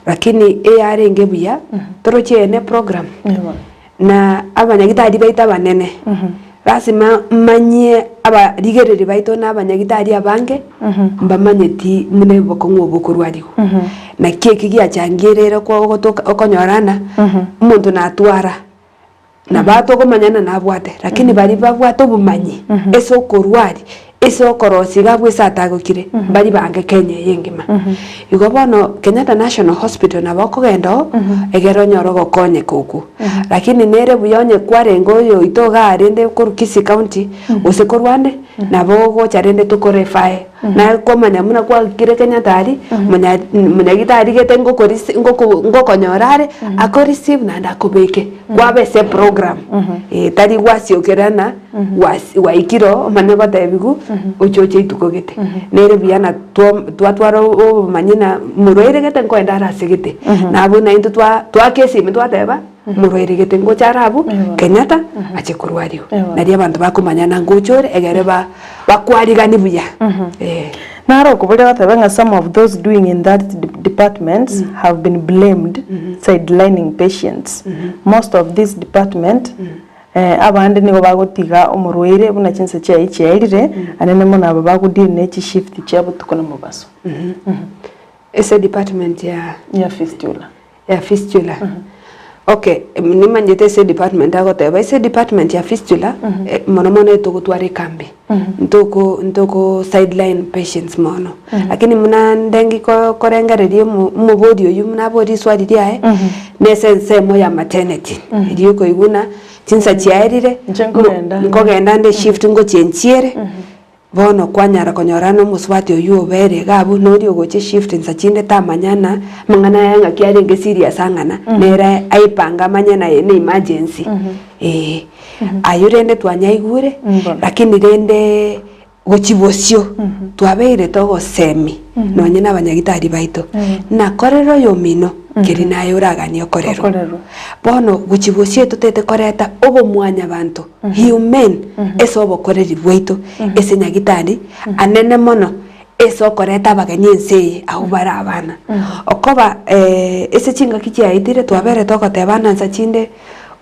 lakini arenge buya torochene program na abanyagitari baita banene rasima manye aba rigerere baito na abanyagitari abange mbamanyeti mune bokongo bokurwariho na keke giachangerera kwa gotoka okonyorana umuntu natwara na bato komanyana nabwate lakini bari babwato bumanyi eso kurwari eso korosiga bwisatagukire bari bange Kenya yengima igobono Kenyatta National Hospital na bakogendo egero nyoro gokonye kuku lakini nere buyonye kwarengo yo itoga arende ku Kisii County usekorwande na bogo charende tukorefae na komanya muna kwa kire Kenyatta ari munyagitari getengo korisi ngokonyorare akoreceive na ndakobeke kwabese program tari wasiokerana waikiro manego tebigu ochoche itukogete nere biyana twatwaro manyina muroire gete nkoenda rasegete nabo na into twakesi mitwateba muroire gete ngocharabu Kenyatta achekurwariyo nari abantu bakumanyana ngochore egere bakwarigani buya naro kubule watabenga some of those doing in that departments have been blamed sidelining patients most of this department abandi nigo bagotiga umurwire buna chinse cha icherire anene mona aba bagudiri ne chi shift cyabo tukona mubaso ese department ya fistula okay nimanyete ese department agoteba ese department ya fistula mono tugutware kambi ntoko sideline patients mono lakini muna ndengi korengererie mu body oyu muna body swadi dia nesense mo ya maternity iriyo ko iguna chinsa chiairire ngogenda nde shift ngo chenchiere bono kwanyara konyorano muswati oyu obere gabu nori ogoche shift nsa chinde tamanyana mangana yanga kiarenge serious angana nera aipanga manyana ne emergency ayurende twanyaigure lakini rende gochibosio twabeire togo semi nonyena abanyagitari baito na korero yo mino keri nayo uragania okorerwa bono guchibusie tutete koreta obo mwanya bantu human ese obokoreri bwaitu ese nyagitari anene mono ese okoreta abageni ense aho bara abana okoba ese chinga kichiaitire twabere tokotebana nsa chinde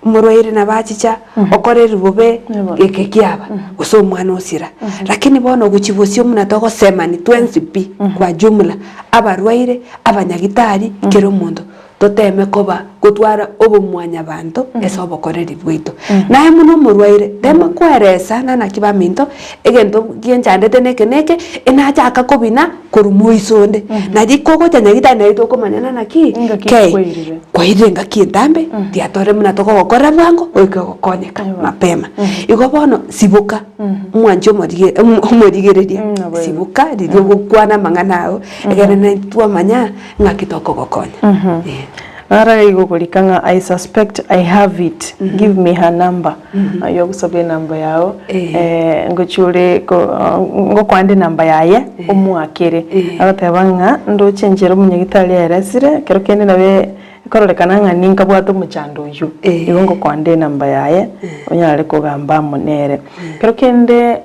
umurwaire na bachicha okoreri bobe gekekiaba uso umwana osira lakini bono guchibusio muna togo semani 20p kwa jumla abarwaire abanyagitari kero mundu toteme koba gutwara obumwanya bantu ese obokoreri bwito naye muno murwaire tema kweresa na nakibaminto egento gienjandete neke enachaka kobina kurumuisonde naji koko chanyagita naito komanyana naki kwairenga kindambe diatore muna toko gokora bwango okogokonyeka mapema igo bono sibuka mwanjo omodigereria sibuka ririo gukwana manganao egere naitwa manya ngakitoko gokonya Ara igogorikanga I suspect I have it give me her number yo gusobe number yao ngochure ngo kwande number yaye omwakere agatebanga ndo chenjero munyagitali yaresire kero kende nabe kororekana nga ninka bwato muchando yu igo ngo kwande number yaye onyare kugamba monere kero kende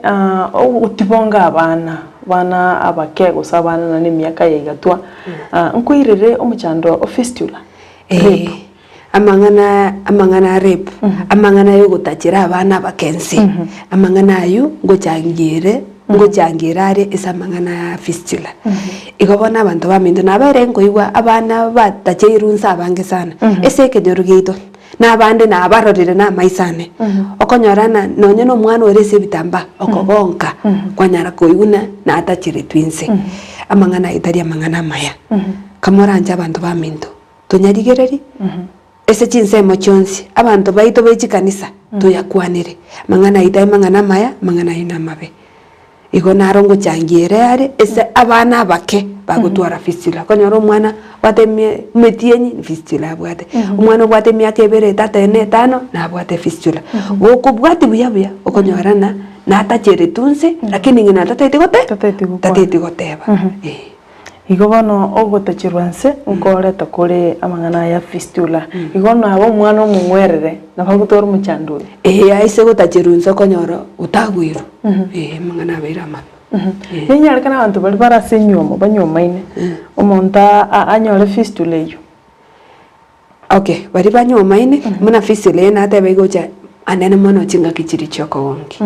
utibonga abana abakego sabana na nemyaka yigatwa nkwirire omuchando ofistula amangana rape amangana yo gutachira abana bakensi amangana ayu ngojangira ari esamangana fistula igobona abantu bamindu nabere ngoigwa abana batachirunsa abange sana ese kenyorugito nabande nabarorire na maisane okonyorana nonye no mwana orese bitamba okogonka kwanyara koiguna na atachire twinse amangana itari amangana maya kamoranja abantu bamindu tunyarigereri ese chinsemo chonsi abantu baito bechikanisa tuyakwanire mangana itai mangana maya mangana ina mabe igo narongo changiere are ese abana bake bagutwara fistula konyoro mwana watemie metienyi fistula bwate umwana bwate myaka ebere 3 na bwate fistula goko bwate buya okonyorana na atachere tunse lakini ngina tatete goteba igo bono ogotachirwanse ngoreta kore amangana ya fistula igo nabo mwana omungwerere nabagutora muchanduri aise gotachirunse konyoro utagwiru mangana beirama ninyare kana abantu bali barasenyoma banyomaine omonta anyore fistula iyo okay bari banyomaine muna fistula na tebe gocha anene mono chinga kichiri choko wongi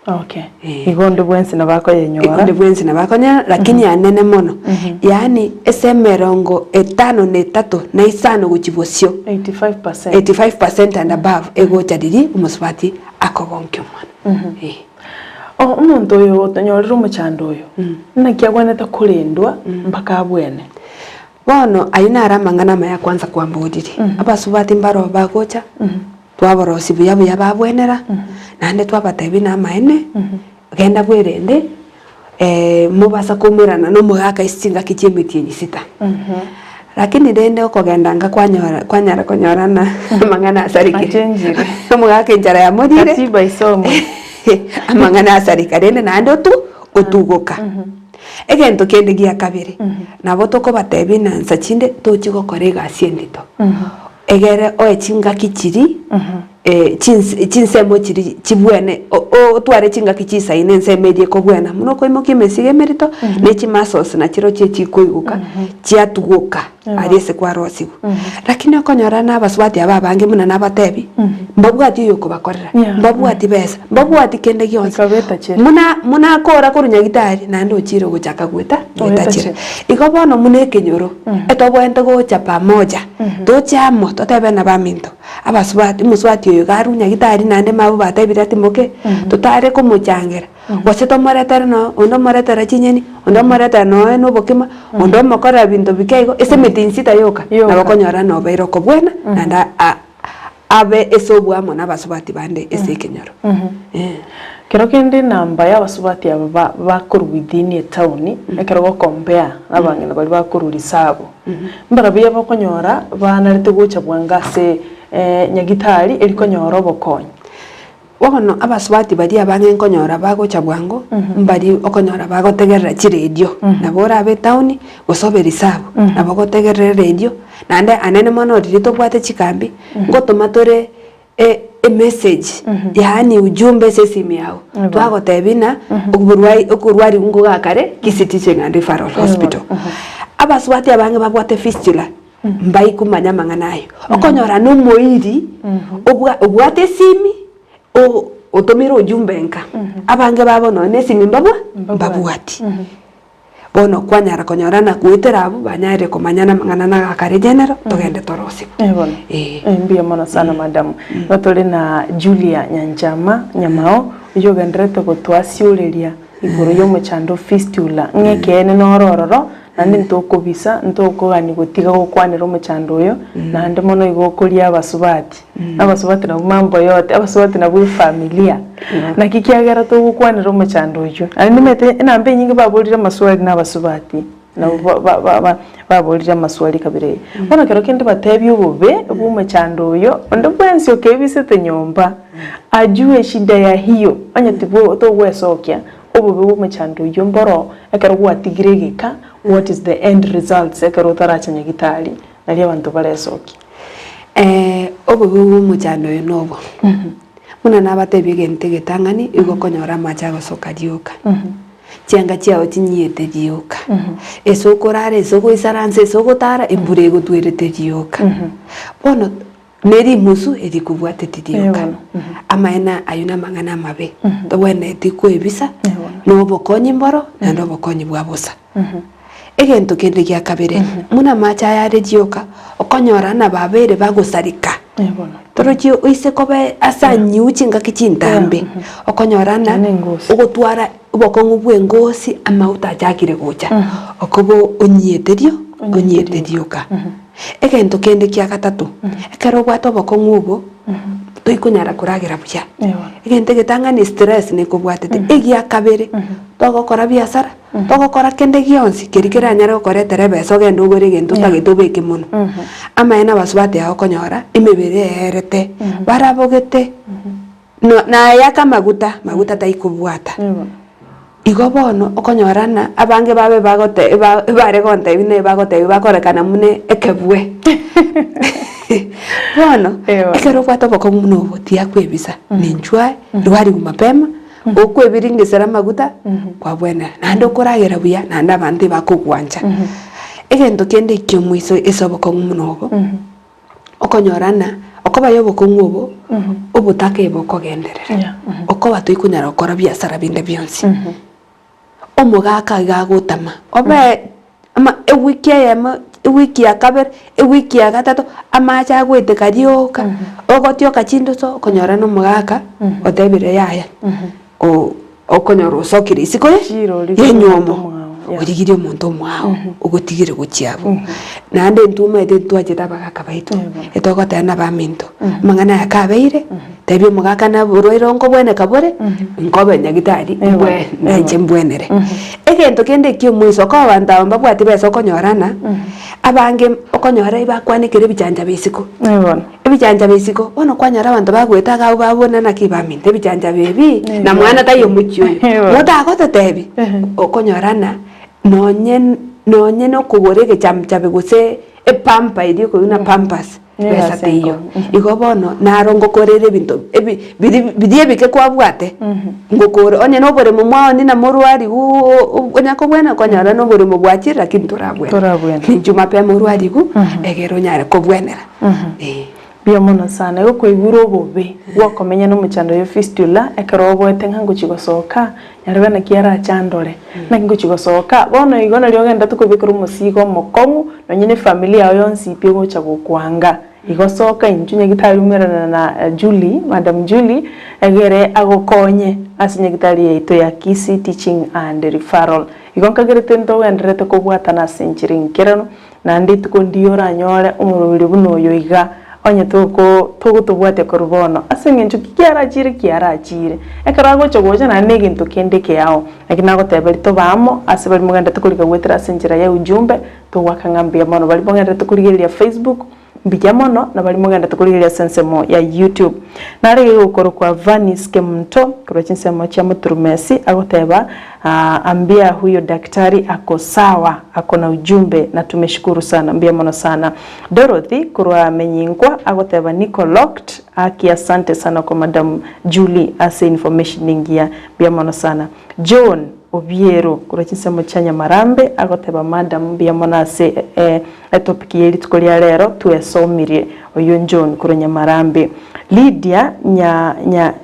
okay igondo bwensi na bakonya lakini anene mono yani ese 53 na isano guchibosio 85% and above ego chadiri umuswati akogonke mwana umuntu oyo tonyorero muchando oyo nakiagwaneta kurendwa mpaka abwene bono aina aramangana maya kwanza kwambudiri abasubati mbaro bagocha twaborosi buya babwenera nande twabatebi na maene genda bwerende mubasa kumirana no mugaka isinga kichemitiye sita lakini dende okogendanga kwanyara konyorana mangana asarike mugaka njara ya modire katiba isomo amangana asarika dende nande otugoka egento kende gia kabiri nabo toko batebi na nsachinde tochigo korega asiendito egere oechinga kichiri chinsemo chiri chibwene o tware chinga kichisa ine nsemedie ko bwena muno ko imoke mesige merito nechi masos na chiro chechi koiguka chiatuguka ariese kwa rosigu lakini okonyorana abaswati ababange muna nabatebi mbabwati yo kubakorera mbabwati besa mbabwati kende gyonse muna kora kurunya gitari nando chiro gochaka gweta gwetachira igobono mune kenyoro etobwente gocha pamoja tochamo totebe na baminto abaswati muswati yo garunya gitari nande mabu batebi ratimoke totare kumuchangera wase tomoretera no ondo moretera chinyeni ondo moretera no eno bokima ondo mokora binto bikego ese metinsita yoka na bakonyora no bero ko bwena nanda abe esobwa mona basubati bande ese kenyoro kero kende namba ya basubati aba bakuru within a town ekero go compare abangena bali bakuru risabo mbara biya bakonyora bana rite gocha bwanga se nyagitari erikonyora bokonyi wakono abaswati bari abange nkonyora bagocha bwango mbari okonyora bagotegerera chi radio nabora abe town gosobera isabo nabagotegerera radio nande anene mono rito bwate chikambi ngotoma tore a message yaani ujumbe sesimu yao twagotebina okurwari ngo gakare Kisi and Referral Hospital abaswati abange babwate fistula mbai kumanya manganayo okonyora no moiri obwate simi otomiro ujumbe nka abange babono nesimi babwati bono kwanyara konyorana kuitera abu banyare komanyana mangana gakare genero togende torosi mbia mono sana madam batore na Julia Nyanjama Nyamao yogendrete gotwasiureria iguru yo muchando fistula ngekene norororo nandi ntokobisa ntokogani gotiga gokwanira muchando yo nandi mono igokuria abasubati na mambo yote abasubati na bwi familia na kikiagera to gokwanira muchando yo ani mete nambe nyingi babolira maswali n'abasubati na babolira maswali kabire bona kero kende batebyo bobe bumuchando yo ndo bwensi okebisete nyomba ajue shida ya hiyo anyatibo to gwesokia obobe bumuchando yo mboro ekero gwatigirigika what is the end results ekero tarachanya gitali nali abantu baresoki obobe bumuchando yo nobo muna nabatebi gente getangani igokonyora macha gosoka dioka chianga chiao chinyete dioka eso korare eso goisaranse eso gotara imbure gotwerete dioka bono neri musu eri kubwate dioka amaena ayuna mangana mabe tobwene tikuebisa no bokonyi mboro na ndo bokonyi bwabusa egento kende gya kabere muna macha yare dioka okonyora na babere bagosarika torochio oise kobe asa nyiuchi ngakichintambe okonyorana ogotwara obokongu bwengosi amauta jakire gocha okobo onyeterio ka egento kende kya gatatu ekero bwato bokongu obo toikunyara kuragira buya egente getanga ni stress ne kobwatete egya kabere togokora biasara togokora kende gionsi kerikera nyara gokora terebeso gendo gore gento tagitobeke muno amaena basubate aho konyora imebere herete barabogete na yaka maguta taikubwata igo bono okonyorana abange babe bagote bare gonte bine bagote bakorekana mune ekebwe bono ekero bwato bokomuno botia kwebisa ninchwa rwari mapema okwebiringesera maguta kwa bwena nando koragera buya nanda bandi bakugwanja egento kende kyomwiso esoboko munobo okonyorana okobayo bokongobo obutake bokogenderera okoba tuikunyara okora biasara binde byonsi omugaka gagotama obe ama ewiki ya kabere ewiki ya gatatu amacha gwete karioka ogotioka chindoso okonyorana omugaka otebire yaya okonyora osokire isikore yenyomo ogigirio omonto omwao ogotigire gochiabo nande ntumete twacheta bagaka baitu etogotena baminto mangana yakabeire tebio mugaka na burwairo nkobwene kabore nkobe nyagitari bwe nje mbwenere egento kende kyo mwiso ko banda mbabwati beso konyorana abange okonyora ibakwanikire bijanja bisiko ebijanja bisiko ono kwanyara abantu bagweta ga babona nakibaminte bijanja bebi na mwana tayo muchyo motagote tebi okonyorana nonye no kugorege chamchabe gose epampa iri ko una pampas besa teyo igobono narongo korere binto bidie bike kwabwate ngokore onye no bore mumwao ni na morwari onya ko bwena konyara no bore mubwachira kinturabwe njuma pe morwari ku egero nyare ko bwenera bia mono sana yo kwiburo bobe wakomenya no muchando yo fistula ekero bwete ngango chigosoka yarwe na kiara chandore na ngango chigosoka bono igona lyogenda tukubikira umusigo mokongu no nyine familia yonsi ipego chabukwanga igosoka injunye gitari umerana na Julie Madam Julie egere agokonye asinye gitari yeito ya Kisi Teaching and Referral igonka gerete ndo endrete ko bwatana senchiring kerano na nditi ko ndiora nyore umurubiri buno yoiga onye tugo tubwate ko rubono asenge nchuki kiara achire ekarago chogoja na nege nto kende ke yao akina go tebeli to bamo asebali muganda tukulika gwetera senjira ya ujumbe to wakangambia mono bali bongenda tukuligeria Facebook mbija mono na bali mugenda tukuliria sensemo ya YouTube nare gukoro kwa Vanis Kemto kwa chinsemo cha Muturumesi agoteba ambia huyo daktari ako sawa, ako na ujumbe na tumeshukuru sana, ambia mono sana. Dorothy kurwa menyingwa agoteba niko locked aki asante sana kwa Madam Julie ase information ningia, mbia mono sana. John Obiero kura chinsemo cha Nyamarambe agoteba Madam mbia mono ase topic yeli tukolia lero tuesomirie oyo John kura Nyamarambe. Lydia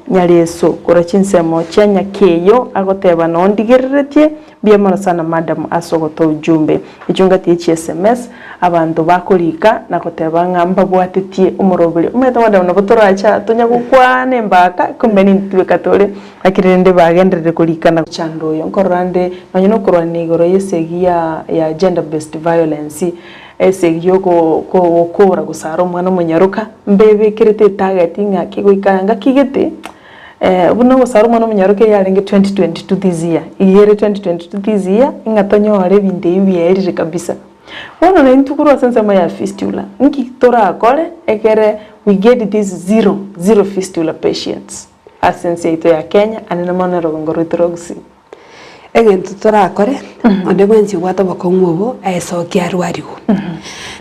Nyareso kura chinsemo cha Nyakeyo agoteba nondigereretie mbia mono sana Madam asogoto ujumbe ijungati echi SMS abantu bakurika nakoteba ngamba bwatetie umurobere umeta wada unabotoracha tonya gukwane mbaka kumbeni ntwekatole akirende bagenderere kurikana chandoyo nkorande nanyino kurani igoro yesegia ya gender based violence esegyo ko kora gusara umwana munyaruka mbebe kirete target ngaki goikanga kigete buno gusara umwana munyaruka yarenge 2022 this year iyere 2022 this year ingatonyore binde ibiyerire kabisa wono na intukuru sensema ya fistula nki tora akore ekere we get this zero fistula patients asense ito ya Kenya anena monero ngoro drogs egento tora akore onde mwenzi wata bakongwobo aesokia arwarigo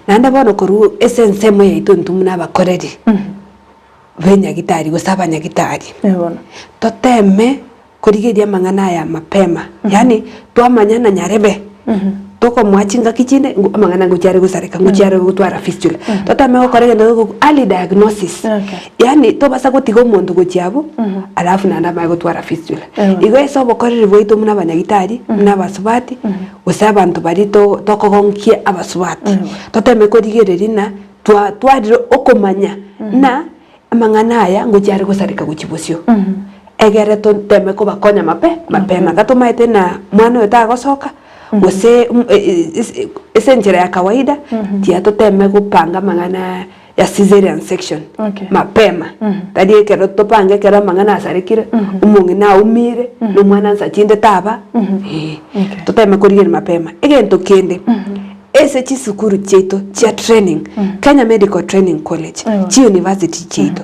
nanda bono koru esensemo ya ito ntumuna bakoreri venya gitari gusaba nyagitari ebona toteme kurigeria mangana ya mapema yani twamanya na nyarebe toko mwachinga kichine mangana nguchare gusareka nguchare gutwara fistula totame okorege ndo early diagnosis yani to basa gutigo mundu guchiabo alafu nanda ma gutwara fistula igo eso bokorere boito muna banyagitari muna basubati usaba abantu bari toko gonkie abasubati toteme kurigereri na twadiro okomanya na mangana aya nguchare gusareka guchibosio egere toteme ko bakonya mapema gatumaite na mwana utagosoka use esenjera ya kawaida tia toteme kupanga mangana ya cesarean section mapema tadi kero topange kero mangana asarikire umungi na umire no mwana nsachinde taba toteme kurigere mapema egento kende ese chisukuru cheto chia training Kenya Medical Training College chi university cheto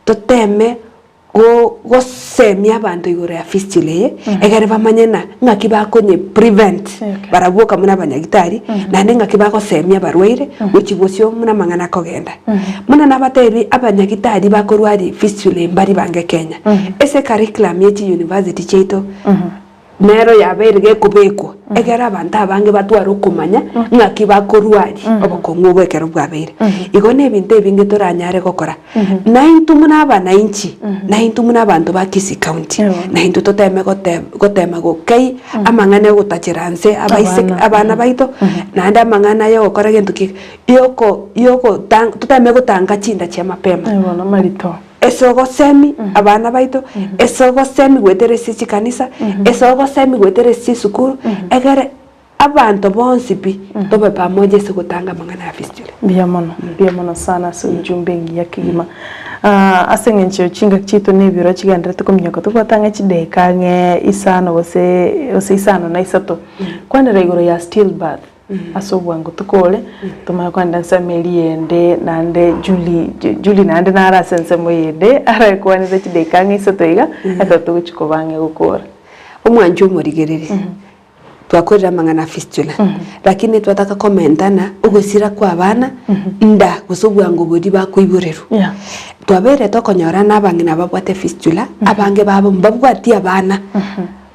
toteme go semia abantu igoro ya fistula egere bamanyena ngaki bakonye prevent barabuka muna banyagitari nande ngaki bako semia barwaire uchibosyo muna mangana kogenda muna nabatebi abanyagitari bakorwari fistula mbari bange Kenya ese curriculum yechi university cheto nero yaberege kubeko egera abantu abange batwara okumanya ngaki bakorwari obokongobo ekero bwabere igone ebintu ebinge toranyare gokora naintu muna abana inchi naintu muna abantu ba Kisii County naintu toteme gotema gokei amangane gutachiranse abana baito nanda amangana yo gokora gento ki yoko toteme gotanga chinda cha mapema ebona marito esogo semi abana baito esogo semi gwetere sisi kanisa esogo semi gwetere sisi sukuru egere abantu bonsipi tobe pamoja sikutanga mangana ya fistula bia mono sana so jumbengi ya kigima asengencho chinga chito nebiro chigandre tukomnyoko tubotanga chideka nge isano ose isano na isato kwanda regoro ya stillbirth asobwango tukole tuma kwanda nsameli yende nande Julie nande nara sensemo yende ara kwaniza chideka nge isato iga atatu guchikobange gukora umwanju murigerere twakorera mangana fistula lakini twataka komentana ugusira kwa abana nda gusobwango bodi bakuibureru twabere tokonyora nabangi nababwate fistula abange babo mbabwati abana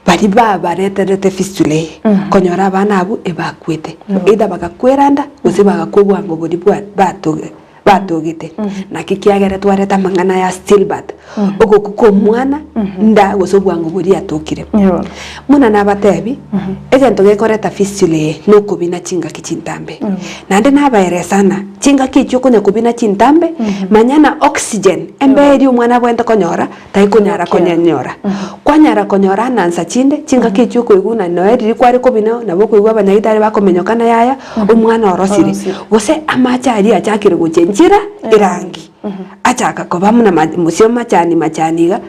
bari bareterete fistula konyora abana abu ebakwete ida bagakweranda gusibaga kubwango bodi batogete na kikiagere twareta mangana ya stillbirth ugo kuko mwana nda gusobwango bodi atokire muna nabatebi egento gekoreta fistula no kubina chinga kichintambe nande nabaere sana chinga kichu kunya kubina chintambe manyana oxygen emberi umwana bwenda konyora tai kunyara konyanyora kwanyara konyora nansa chinde chinga kichu kuiguna noeri kwari kubina nabo kuigwa banyagitari bakomenyokana yaya umwana orosire gose amacha ari achakire guchenja njira irangi achaka koba muna musio machaniga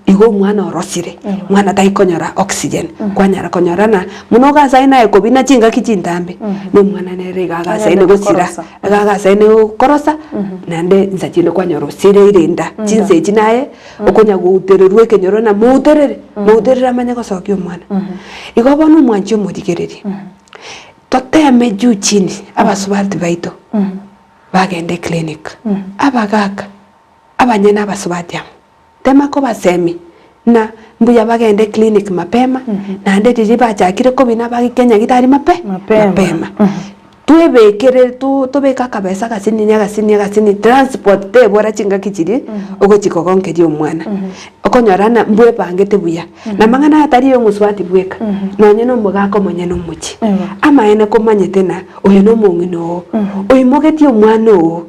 igo mwana orosire mwana taikonyora oxygen kwanyara konyorana muno gasaina ekobina chinga kichintambe no mwana nere gagasaina gosira gagasaina korosa nande nzachine kwanyoro sire irenda chinse chinaye okonya gutererwe kenyoro na muterera amanya gosokio mwana igo bono mwanchi omurigereri toteme juu chini abasubati baito bagende clinic abagaka abanyena abasubati tema ko basemi na mbuya bagende clinic mapema na ndeti ribachakire ko bina bagikenya gitari mapema twebekere tubeka kabesa gasini transport te bora chinga kichiri ogo chikogonke dio mwana okonyorana mbwe pangete buya na mangana atari yo muswati bweka nonye no mugako monye no muchi ama ene ko manyete na oyo no mungino oyo mogeti omwana o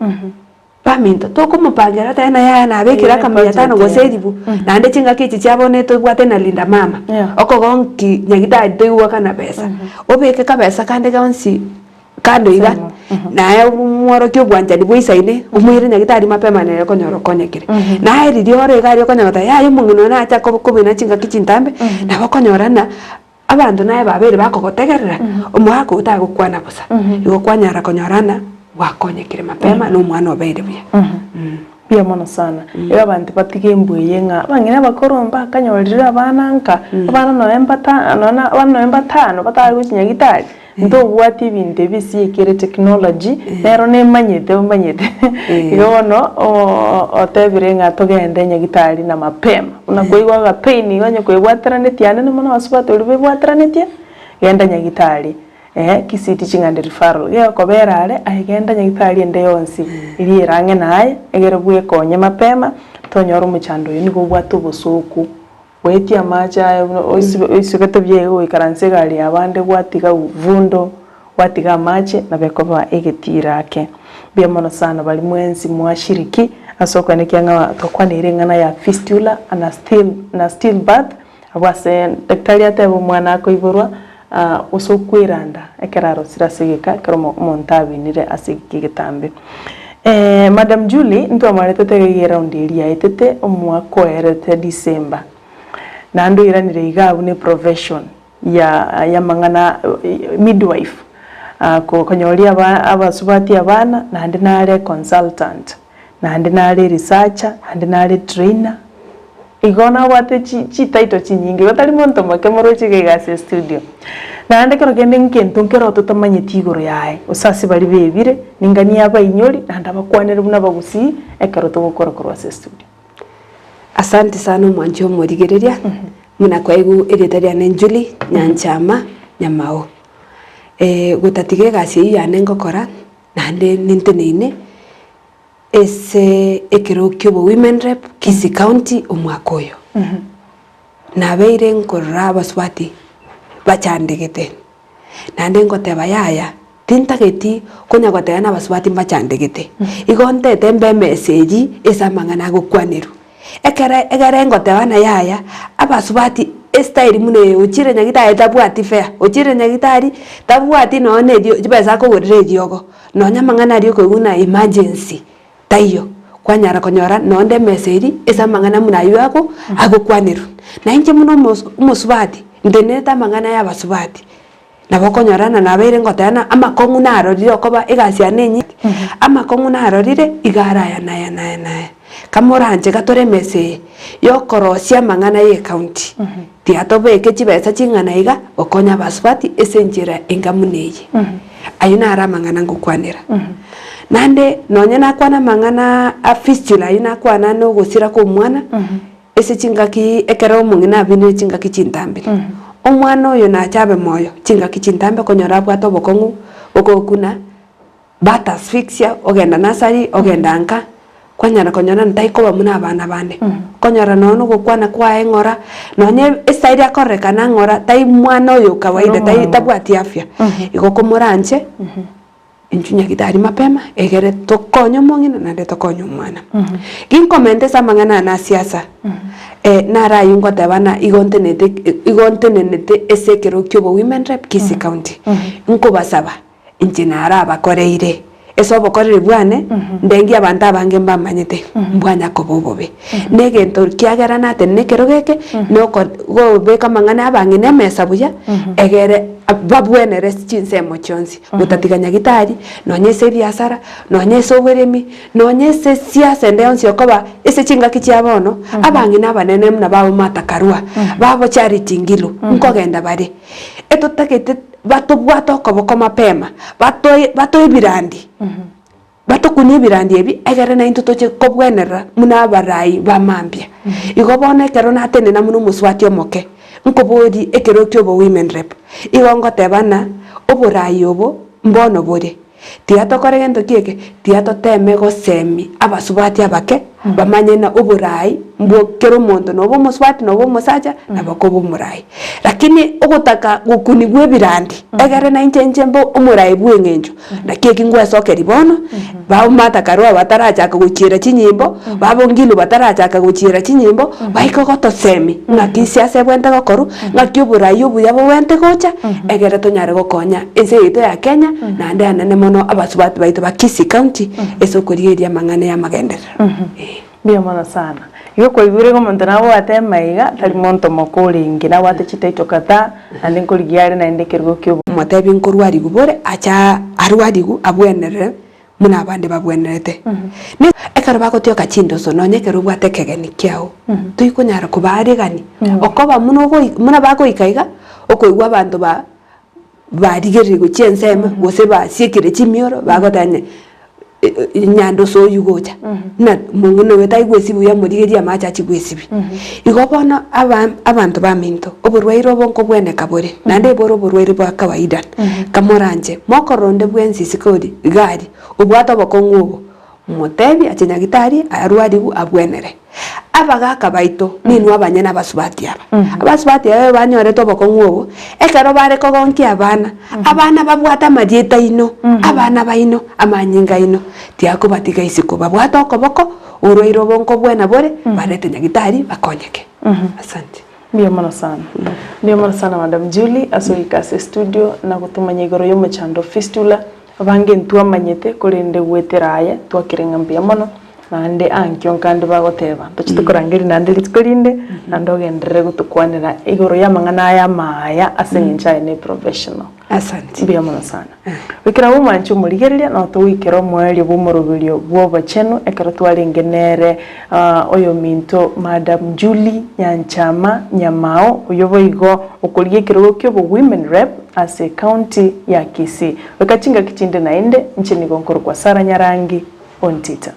paminto to ko mupangira tena ya na bekira kamya tano gosedibu na nde chinga kichi chabone to bwate na linda mama okogonki nyagita dewa kana pesa obeke kabesa kande gansi kando iga na mworo kyo gwanja di boisaine umwire nyagitari mapema ne ko nyoro konyekire na iri diore gari ko nyota ya yumungino na acha ko bina chinga kichintambe na bakonyorana abantu naye babere bakogotegerera omwako utagukwana busa igo kwanyara konyorana wakonyekire mapema no mwana obeire buya bia mono sana eba bantu batige mbuye nga bangene bakoromba kanyorira abana nka abana no tano bataye gukinya gitari ndo bwati binde bisikere technology nero ne manyete igono otebire nga togende nyagitari na mapema una koigwa ga pain iganya koigwatara netiane no mona wasubate uri bwatara netia genda nyagitari kisiti chingande referral ye koberare agenda nyagitari ende yonsi iri irange naye egere bwe konye mapema tonyoro muchando yo nigo bwatu busuku weti amacha oisukete byego ikaranse gali abande gwatiga vundo watiga mache na bekoba egetirake bya mono sana bali mwenzi mwashiriki asoko nekyanga tokwanire ngana ya fistula na still birth abase daktari atebo mwana ko iburwa usokwiranda ekeraro sirasigika kero montabi nire asigigitambe Madam Julie ndo amarete tegera undiri yaitete omwako erete December nando iranire igabu ne profession ya mangana midwife ko konyori abasubati abana nande nare consultant nande nare researcher nande nare trainer igona wate chi taito chinyingi batari monto makemoro chigegase studio nande kero kende nkento nkero totamanyeti igoro yae usasi bari bebire ningani aba inyori nande abakwanere buna bagusi ekero togokora korwase studio. Asante sana mwanjo murigereria muna kwaigu eretaria nenjuli nyanchama nyamao gutatige gasi ya nengokora nande ninteneine ese ekero kyobo women rep Kisii County omwakoyo na beire nkorra abaswati bachandegete nande ngoteba yaya tintageti konya gotena abaswati bachandegete igonte tembe message esamangana gokwaniru ekere ngoteba na yaya abasubati style mune uchire nyagitari tabwati fair uchire nyagitari tabwati none dio jibeza ko radio no nyamangana rio ko una emergency tayo kwanyara konyora nonde message esamangana muna yako agokwaniru na inje muno musubati ndeneta mangana ya basubati nabokonyorana nabere ngotana amakongu narorire okoba egasia nenyi amakongu narorire igara ya naye kamoranje gatore mese yokorosia mangana ye county tiatobeke chibesa chingana iga okonya basubati esenjera engamuneye ayuna ara mangana ngukwanira nande nonye nakwana mangana a fistula ina kwana no gosira ko mwana ese chingaki ekero mungina bine chingaki chintambe omwana oyo na chabe moyo chingaki chintambe konyora bwato bokongu okokuna bata asphyxia ogenda nasari ogenda anka kwanyara konyora ntaiko bamuna abana bande konyora nono gokwana kwa engora nonye esairi akorekana ngora tai mwana oyo kawaida tai tabwati afya igokomoranje inchunya gitari mapema egere tokonyo mongina nande tokonyo mwana ginkomente samangana na siasa nara yungo tabana igontenete esekero kyobo women rep Kisii County nko basaba injinara abakoreire eso bokorere bwane ndengi abantu abange mbamanyete mbwanya kobobobe negento kiagera nate nekero geke noko go beka mangana abange ne mesa buya egere babwenere chinsemo chonsi mutatiganya gitari nonyese biasara nonyese oberemi nonyese siasa ndeyonsi okoba ese chinga kichiabono abange nabanene mna babo matakarua babo charity ngilo nkogenda bare etotakete bato bwato koboko mapema bato ibirandi bato kuni ibirandi ebi egere na into toche kobwenera muna barai bamambia igobone kero na tene na muno muswati omoke nkobodi ekero kyobo women rep igongo tebana oburai obo mbono bore tiato koregento kieke tiato teme go semi abasubati abake bamanyena oburai mbo kero mondo no bo muswati no bo musaja na bakobo murai lakini ogotaka gukuni bwe birandi egere na injenje mbo umurai bwe ngenjo na kieki ngwe sokeri bono ba mata karwa bataraja akaguchira chinyimbo babo ngilo bataraja akaguchira chinyimbo baiko goto semi ngakisia sebwente gokoru ngakyo burai obu yabo wente gocha egere tonyare gokonya ense ito ya Kenya na nde anene mono abasubati baito ba Kisii County esokorigeria mangane ya magendera Bien mono sana. Yo kwa ibure ko montana wate maiga tali monto mokoli ngina wate chitaito kata ande koligiare na ende kergo kyo motebi nkorwari gubore acha arwari gu abwenere muna abande babwenerete ni ekaro bakotyo kachindo so nonye kero bwate kegeni kyao tuikunyara kubare gani okoba muno go muna bako ikaiga okoigwa abantu barigere go chensema gose ba siekire chimioro bagotanye nyando so yugocha na munguno wetai gwesibu ya murigeria macha chigwesibi igobona abantu baminto oburwairo bonko bwene kabore nande boro burwairo bwa kawaida kamoranje mokoronde bwensi sikodi gari ubwato bokongubo motebi achenya gitari arwari abwenere abagaka baito ninu abanyana abasubati abasubati aba banyore to bokongubo ekero bare kogonki abana babwata marieta ino abana baino amanyinga ino tiako batiga isiko babwata okoboko urwairo bonko bwena bore barete nyagitari bakonyeke asante Ndio maana sana Madam Julie asoikase studio na gutumanya igoro yo muchando fistula bange ntua manyete kurinde gweteraya twakirengambia mono nande ankyo kandi bagoteba tuchitukurangiri nande litkorinde nandogendere gutukwanira igoro ya mangana ya maya asencha ne professional asante bia mono sana wikira wo manchu murigereria no to wikero mweli bo murubirio bwo bacheno ekero twarengenere oyo minto Madam Julie Nyanchama Nyamao uyoboigo ukuriye kiro kyo bo women rep as a county ya Kisii wakachinga kichinde naende nchini gonkoro kwa Sara Nyarangi Ontita.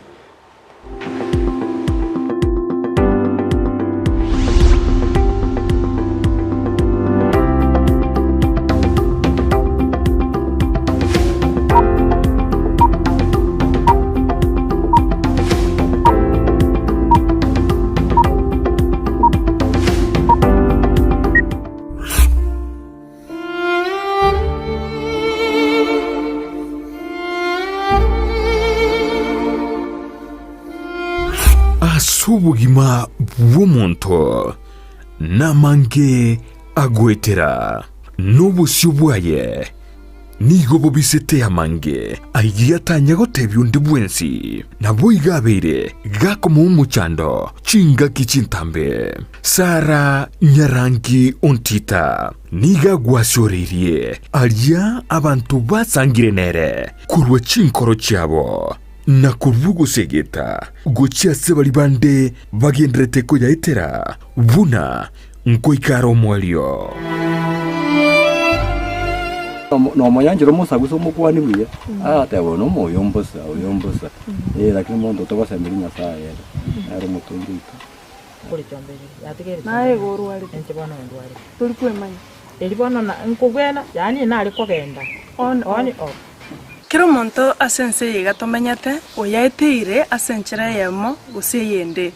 Asubugima bw'omuntu namange agwetera n'obusyo bwaye nigo bobisete amange aigiyatanya gotebya undi bwensi nabo igabeire gakoma umuchando chinga kichintambe Sara Nyarangi Ontita niga gwasoririe alia abantu basangire nere kurwa chinkoro cyabo na kuvugo segeta gochia sebali bande bagendrete ko yaitera buna nkoikaro mwalio no moyanjiro musaguso mukwani buye atebo no moyombosa lakini mondo to basembirinya saye ari mutungika kuri chombere yatigere nae goru ali enchibona ndwari tuli kwemanya elibona na nkubwena yani nali kogenda on kiro monto asense yiga tomenyete oyaeteire asenchera yemo guseyende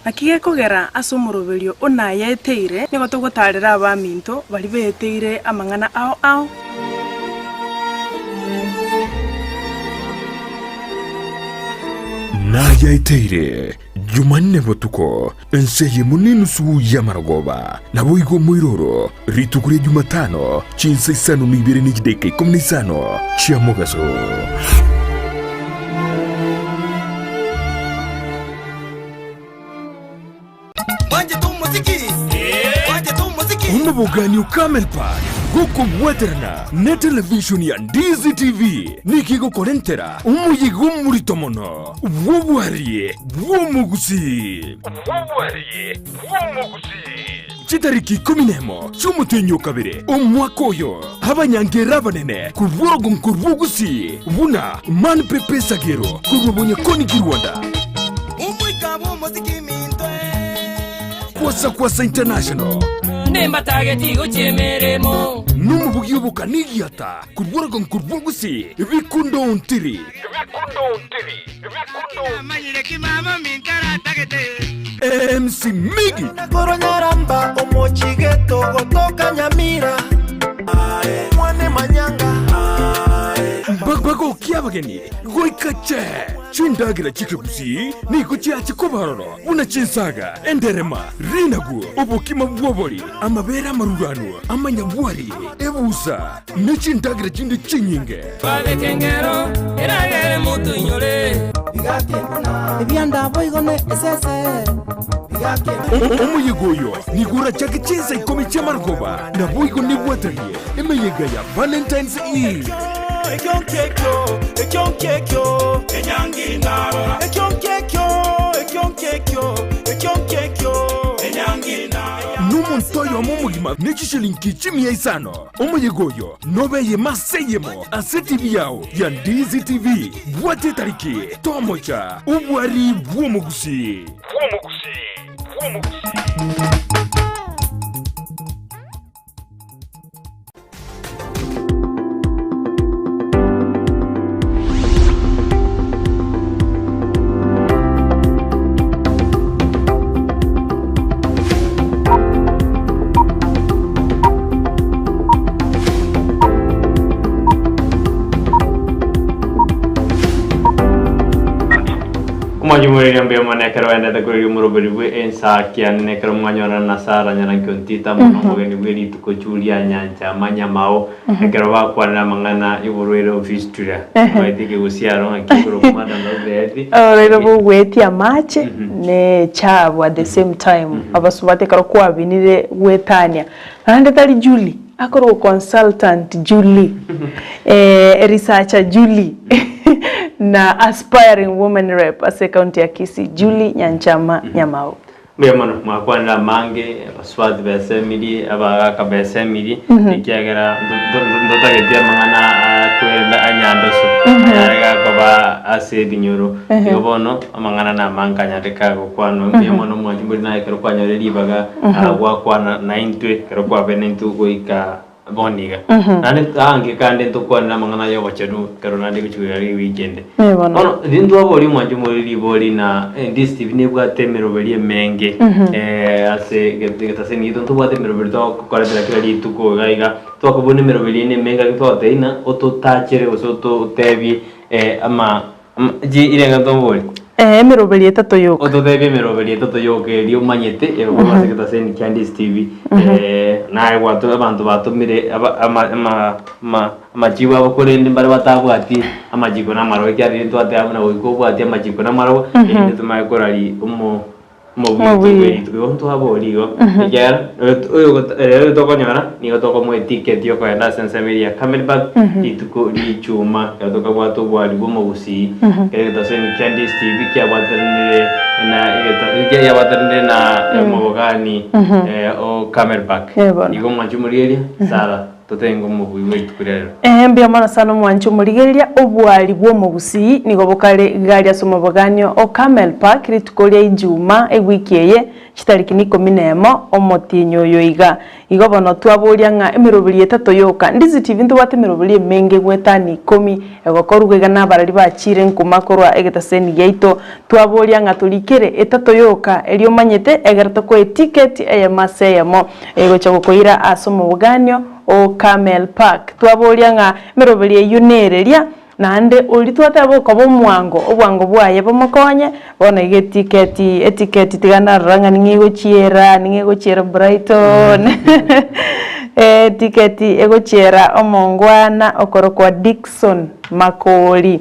nakige kugera asumurubirio ona yaeteire nigo tugutarira abaminto bali beteire amangana ao na yaeteire Jumanne botuko enseye muninu su yamaragoba na boigo moiroro ritukure Jumatano chinsa isano ni bere ni deke komnisano chiamogaso Oboganio Camel Park Goko Waterna ne television ya Ndizi TV Nikigo korentera umuyigo murito mono Wobwarie Womugusi Chitariki 11 cy'umutenyo kabere umwaka oyo abanyangera banene kubwogo nkurbugusi buna man pepe sagero kurubonye koni Rwanda umwikabo muziki mintwe kwasa international nemba target go chemeremo numubugi ubukanigiata kubwogo nkurbugusi bikundo untiri amanyire kimama minkara tagete MC Migi Koronyaramba omochigeto gotoka Nyamira mwane manyanga Bagbago kiabageni goikache chindagira chikebusi niko cyachi kobaroro una chinsaga enderema rinagu obukima bwobori amabera marugano amanyabwari ebusa nechindagira chindi chinyinge babekengero eragere mutu nyore ebyanda boigone esese Omuyigoyo nigura chake chinsa ikomi chamargoba na boigo ni bwatariye emeyega ya Valentine's Eve Numontoyo momugima nechishilinki chimia isano Omuyigoyo nobeye maseyemo aseti biao ya Ndizi TV Bwate tariki tomocha ubwari bwomugusi Kumajumuri nambia manekero enda takuri muroberi we ensa kia nekero manyona nasara nyana kyontita mugeni we lituko chulia nyanja manya mao nekero wa kwa na mangana iburwere office tuya maitike gusiaro akikoro kumada ndobeti rero bugweti amache ne chabo at the same time abasubate karo kwa binire wetania nande tali Julie akoro consultant Julie researcher Julie na aspiring woman rep ase county ya Kisii Julie Nyanchama Nyamao Bemano makwana mange baswadi besemiri abaka besemiri ikiagera ndotagetia mangana kwenda anyandoso yaga koba ase binyoro yobono mangana na manganya reka gokwano bemano mwajimburi na ekero kwanyore libaga agwa kwana 90 kero kwa benentu goika boniga nane ange kande tukwana mangana yo wachadu kero nandi kuchugari weekend ono dindu abori mwanjumuri libori na this TV ne bwa temero beri menge ase getase ni donto bwa temero beri to kora tera kira tuko gaiga to ko bone mero beri ne menga to teina oto tachere osoto tebi ama ji irenga to bori mirobeli etatu yoka oto tebi mirobeli etatu yoka rio manyete bwa se getase ni Candice TV nae watu abantu batumire amajiwa bakorende mbare batabwati amajiko namaro cyari twate abana wiko bwati amajiko namaro inde tumayikorali mubiri twonto aborigo ya oyo tokonyara niyo tokomwe ticket yo kwenda sensemeria Camelback ituko lichuma yadoka bwato bwali bomugusi kere taseni Candice TV kya batanire na ya batanire na mubogani o Camelback igo mwanjumuriria sala totengo mubuwe tukurero mbia mana sana mwanjumuriria obwali bwomugusi nigo bokale gari asomoboganio o Camelback ritukoria injuma ewiki eye chitariki 11 omotinyo yoiga igo bono twaboria nga emirobiri etatu yoka Ndizi TV ntubate emirobiri menge gwetani 10 egokorugega nabarari bachire nkumakorwa egetaseni yaito twaboria nga tulikere etatu yoka elio manyete egerto ko ticket eyamaseyamo egocha gokoira asomoboganio o Camelback twaboria nga emirobiri yunereria nande olitwate aboko bomwango obwango bwaye bomokonye bona etiketi tigana ranga ningigo chiera Brighton tiketi ego chiera omongwana okorokwa Dickson Makoli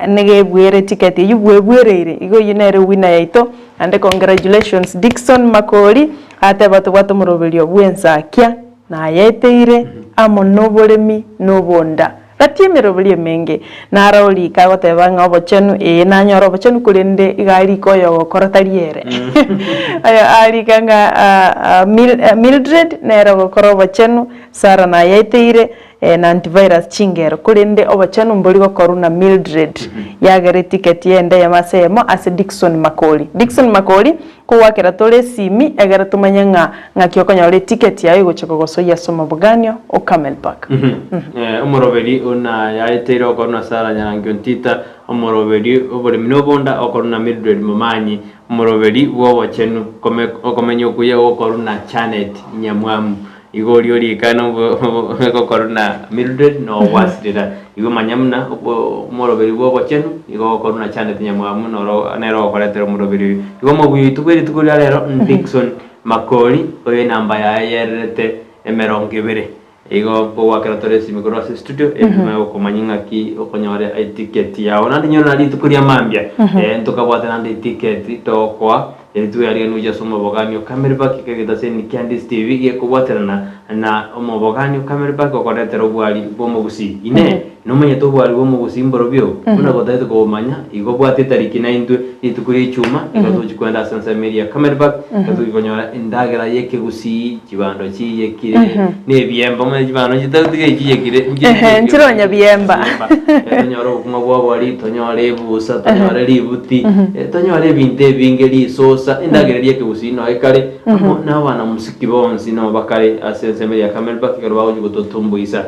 nege bwere tiketi yubwereire igo yinere winner yaito and congratulations Dickson Makoli ateba tubwate muroberio bwensakia na yeteire amo noboremi nobonda batie miroberio menge nara olika goteba nga obochenu nanyora obochenu kurinde igari koyo gokora tariere alika nga Mildred nera gokora obochenu Sara na yeteire na antivirus chingero kurinde obochenu mbori gokora na Mildred yagere ticket yende yamasemo ase Dickson Makoli kuwakira tole simi egera tumanya nga kyokonyore ticket yayo gocheko gosoya soma buganio o Camel Park umuroberi una yaitero okoruna Sara Nyarangi Ntita umuroberi obore minobonda okoruna Mildred Mumanyi umuroberi wobochenu komenyo kuye okoruna Janet Nyamwamu igori ori kana okoruna Mildred no wasirira igo manyamna umuroberi wobochenu igo okoruna Janet Nyamwamu no nero okoretero umuroberi igo mobuyi tugeri tuguri rero Dickson Makoli oye namba ya yerete emerongibere igo powakera toresi mikoro studio etume okomanyinga ki okonyore ticket yawo nandi nyona ali tukuria mambia ntukabwate nandi ticket tokwa etu yari nuja somo boganio Camel Park kegeta seni Candice TV gekubwaterana na omoboganio Camel Park okoretero bwali bomogusi ine nomanya to bwali bomogusi mborobyo una gotaite komanya igo bwate tariki 9 itukuri chuma igato kwenda Sansa Media Camel Park gato ikonyora indagera yeke gusi kibando chiyekire ne byemba mu kibando kitatuge kiyekire nchironya byemba tonyora kumabwa bwali tonyora ebusa tonyora libuti tonyora binte bingeli sosa indagera yeke gusi no ekare n'abana musiki bonsi no bakare Sansa Media Camel Park karo bawo gototumbuisa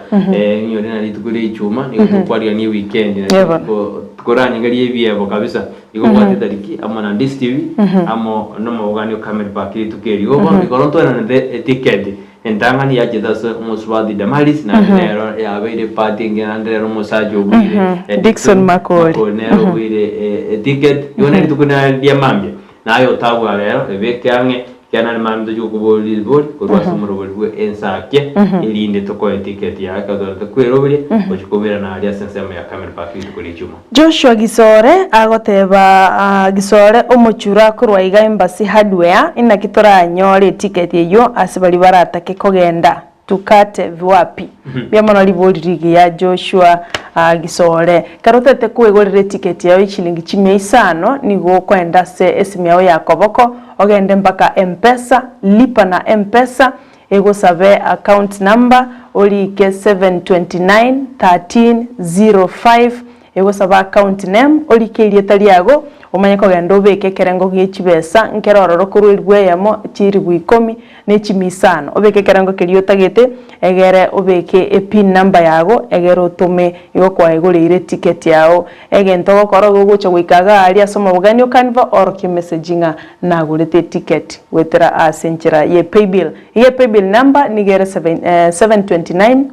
nyore na litukuri chuma ni kukwariya ni weekend na tukoranye ngari ebyebo kabisa igo bwate tariki amana Dis TV amo no mugani Camel Park tukeri go bambi koronto na ticket entangani ya jedasa umuswadi damalis na nero ya beire party ngendero musajo bwire Dickson Makoli nero bwire ticket yone tukuna dia mambye nayo tabwa rero ebekange kana mamdo juko boli bol ko wasumuro bol ensake ilinde to ko ticket ya ka do ko robere ko chikobera na alia sensema ya Camel Park kuri chuma Joshua Gisore agoteba Gisore omuchura kurwa iga embassy hardware ina kitora nyore ticket yeyo asibali baratake kogenda tukate viwapi bya mono libolirigi ya Joshua Gisore karotete kuegorere ticket yayo ichilingi 500 nigo kwenda se esimu yawe yakoboko ogende mpaka M-Pesa lipa na M-Pesa ego sabe account number olike 7291305 ego sabe account name olike ilieta liago omanye kogenda obeke kerengo gichibesa nkerororo kurwirwe yamo chiri bwikomi ne chimisano obeke kerengo keliotagete egere obeke pin number yago egere otume igo kwa egorire ticket yao egento gokoro gogocha gwikaga ali asoma buganio Canva or ki messaginga na gurete ticket wetera asenchira ye paybill number nigere 729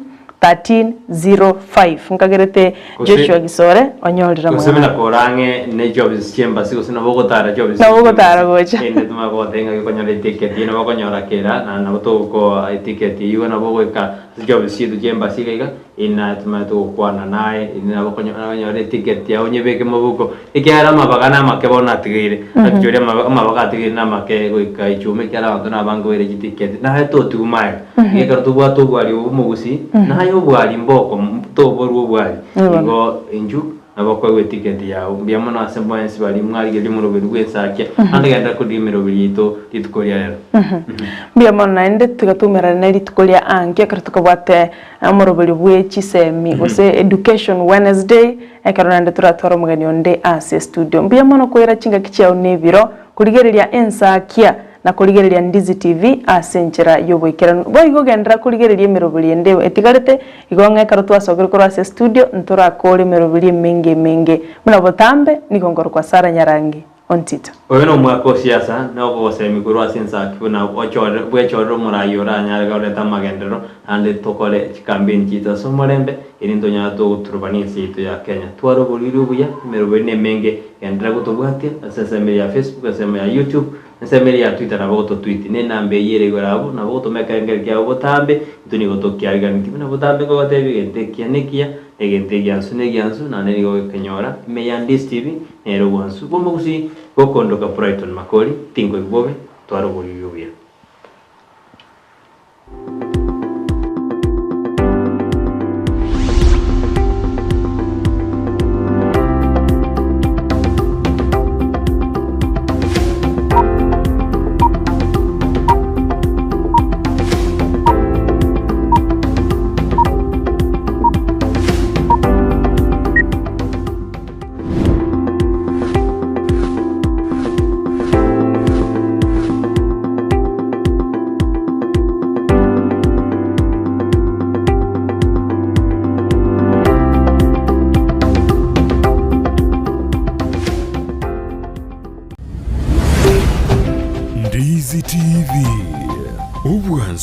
1305 nkagerete Joshua Gisore onyorira mwana kusemena korange ne jobs chemba siko sina bogotara jobs na bogotara gocha ende tuma gotenga konyora ticket ino bakonyora kera na botoko ticket yiwe na bogoika jobs sidu chemba siga ina tuma to kwana nae ina bakonyora ticket ya onyebeke mabuko ikera mabagana makebona tigire akijore mabaga tigire na make goika ichume kera bantu na bango ere ticket na heto tumaye ngekara tubwa tubwali umugusi na yo bwali mboko to boru bwali ngo inju nabakwe ticket ya umbiyamo na semboyensi bali mwari geli mu rubiri gwesake andagenda kudimiro bilito litukoria rero mbiyamo na ende tugatumira na litukoria anke kartukabwate amurubiri bwe chisemi ose education Wednesday ekarona turatwara mugani onde ase studio mbiyamo no koira chinga kichao nebiro kurigereria ensakia na kurigereria Ndizi TV asenchera yobwekera boigo gendra kurigereria mirobiri ende etigarete igonga karotwa sogero kwa studio ntora kole mirobiri menge muna botambe nikongoro kwa Sara Nyarangi ontito oyeno mwako siasa na obose mikuru asensa kibuna ochore bwechoro murayora nyarga oleta magendero ande tokole campaign kita somolembe irindo nyato turbanisi itu ya Kenya twaro boliru buya mirobiri menge gendra gutobwate aseseme ya Facebook aseseme ya YouTube nsemeli ya Twitter na boto tweet ne nambe yere gorabo na boto mekangere kya botambe ituni boto kya ganti na botambe ko batebi gente kianekia egente gyansu na ne go kenyora me ya Dis TV ero wansu bombo kusi ko kondo ka Brighton Makoli tingo ibobe twaro boli yobia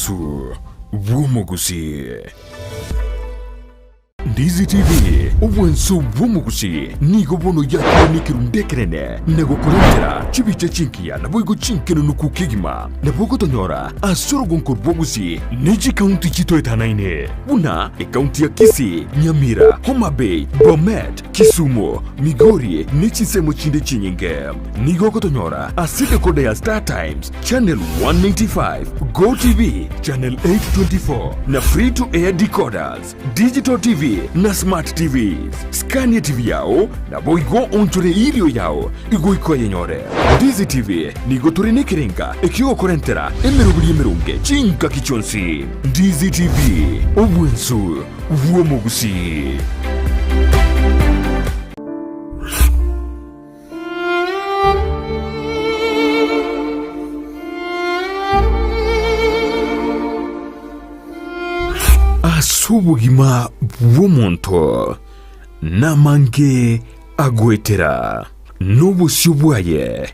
obwensu bw'omuguzi. Ndizi TV obwensu bw'omuguzi nigo bono yakunikira ndekerene nego kurentera chibiche chinkia na boigo chinkeno nukukigima na bogo tonyora asorogo nkor bwoguzi neji county chito etanaine una e county ya Kisii, Nyamira, Homa Bay, Bomet, Kisumu, Migori nechisemo chinde chinyinge nigo kotonyora aside kode ya Star Times channel 195, Go TV channel 824 na free to air decoders, digital TV na smart TVs. Scania TV yao na boigo onchore ilio yao igo ikoye nyore. Dizi TV nigo turine kirenga ekio korentera emerubuli emerunge chinka kichonsi. Dizi TV obwensu bw'omuguzi. Asubugima bw'omuntu namange agwetera n'obusyo bwaye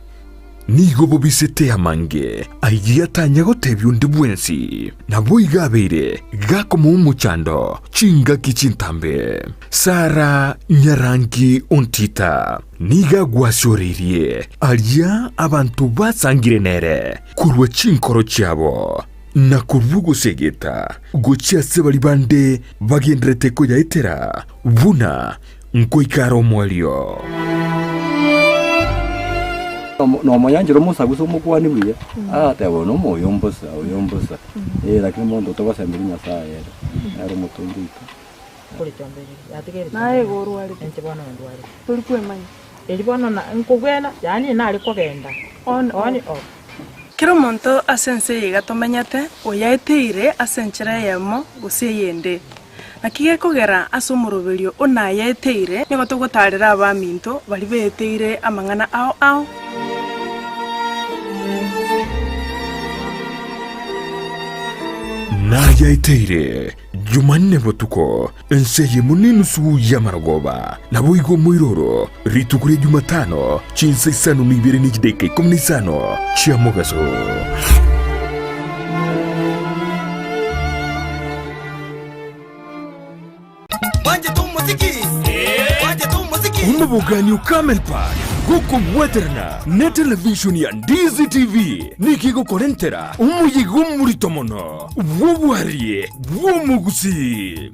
nigo bobisete amange aigiyatanya gotebya undi bwensi nabo igabeire gakoma umuchando chinga kichintambe Sara Nyarangi Ontita niga gwasyorerie alia abantu basangire nere kurwa chinkoro cyabo na kurugo segeta gochia sebali bande bagendrete ko yaitera buna nkoikaro mwalio no moyanjiro musaguso mukwani buya atebo no moyombosa oyombosa lakini mondo to basembirinya saera ari mutundika kuri chombere yatigere naye gorwari enchibona ndwari turi kwemanya elibona na nkubwena yani nali kogenda on kero monto asense yiga tomenyate oyaeteire asenchera yemo guseyende nakige kogera asumurubirio ona yaeteire nigo tugotarira abaminto bali beteire amangana ao na yaeteire Jumanne botuko enseye muninu su yamaragoba na boigo moiroro ritukure Jumatano chinsa isano nibere nijideke komunisano chiamogaso Umabogani ukamel pa Goko Waterna ne television ya Dizi TV nikigo korentera umuyigo muritomono wowarie womugusi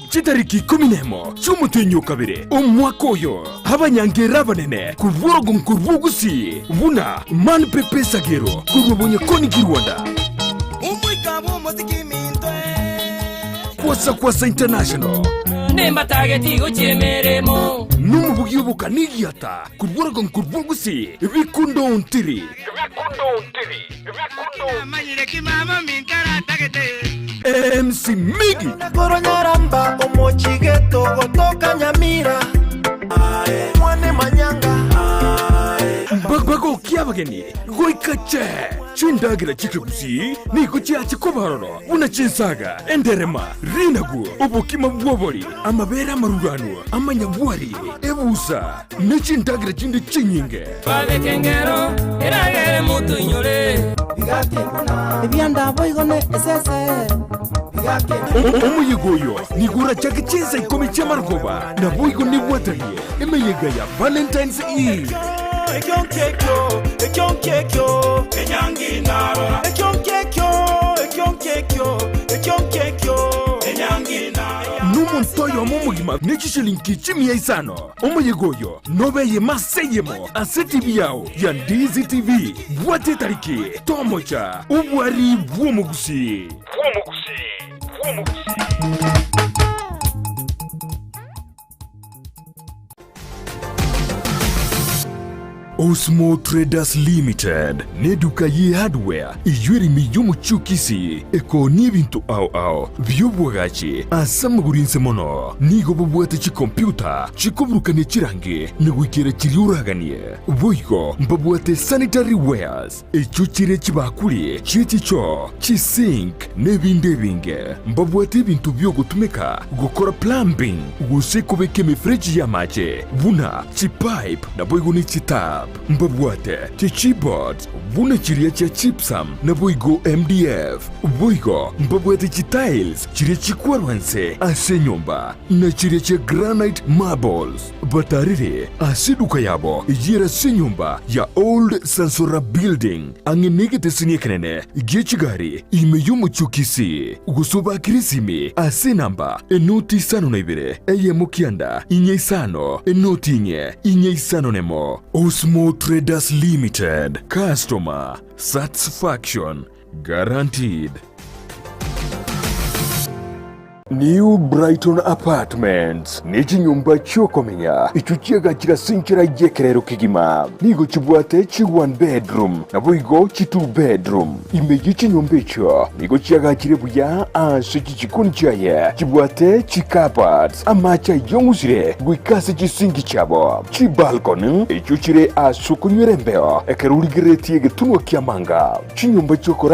chitariki 10 cy'umutenyo kabire umwaka oyo abanyangera banene kubworogo nkurbugusi buna man pepe sagero kurubonye koniki Rwanda kwasa international Nemba tageti gochemeremo Numubugi ubuka nigiyata kubworogo nkurbugusi bikundo ontiri Amanyire kimama minkara tagete MC Migi Koronyaramba omochigeto gotoka Nyamira mwane manyanga Bagbago kiabageni goikache chindagira chikebusi niko chiachi kobaroro una chinsaga enderema rinagu obukima bwobori amabera marugano amanyabwari ebusa nechindagira chinde chinyinge Babekengero eragere mutu inyore ebyanda boigone esese omuyigoyo nigura chake chinsa ikomi chamargoba na boigo nibwatarie emeyega ya Valentine's Eve Numuntoyo mumugima nechishilinki chimia isano omuyigoyo nobeye maseyemo asetivi yao ya Dizi TV bwate tariki tomocha ubwari bw'omugusi Osmo Traders Limited neduka ye hardware iyuri miyumu chukisi eko n'ibintu ao by'ubwagaci asamugurinse mono nigo bubwate chi computer chikuburukane chirange nigwikira chiriuraganie boigo mbabwate sanitary wares echuchire chibakuli chichicho chisink n'ebindi binge mbabwate ibintu byo gutumika gukora plumbing gusekobeke mifreji y'amache buna chipipe na boigo ni chita mbabwate chipot buna chiria cha chipsam na boigo MDF boigo mbabwate tiles chiria chikwarwanse ase nyumba na chiria cha granite marbles batarire ase duka yabo yera se nyumba ya Old Sansora Building angenegete siniekenene gechigari imeyumu chukisi gusoba kirisimi ase namba enoti sano na ibere eye mukianda inye isano enoti inye isano nemo Osmo Traders Limited. Customer satisfaction guaranteed. New Brighton Apartments niki nyumba chokomenya ichuchiega chira sinchira yekerero kigima nigo chibwate chi 1 bedroom na boigo chi 2 bedroom imeji chi nyumba icho nigo chiaga chire buya ase chichikuni chaye chibwate chi carpets amacha yongusire gwikase chi singi chabo chi balcony ichuchire asukunywere mbeo ekeruri greti egetunwa kiamanga chi nyumba choko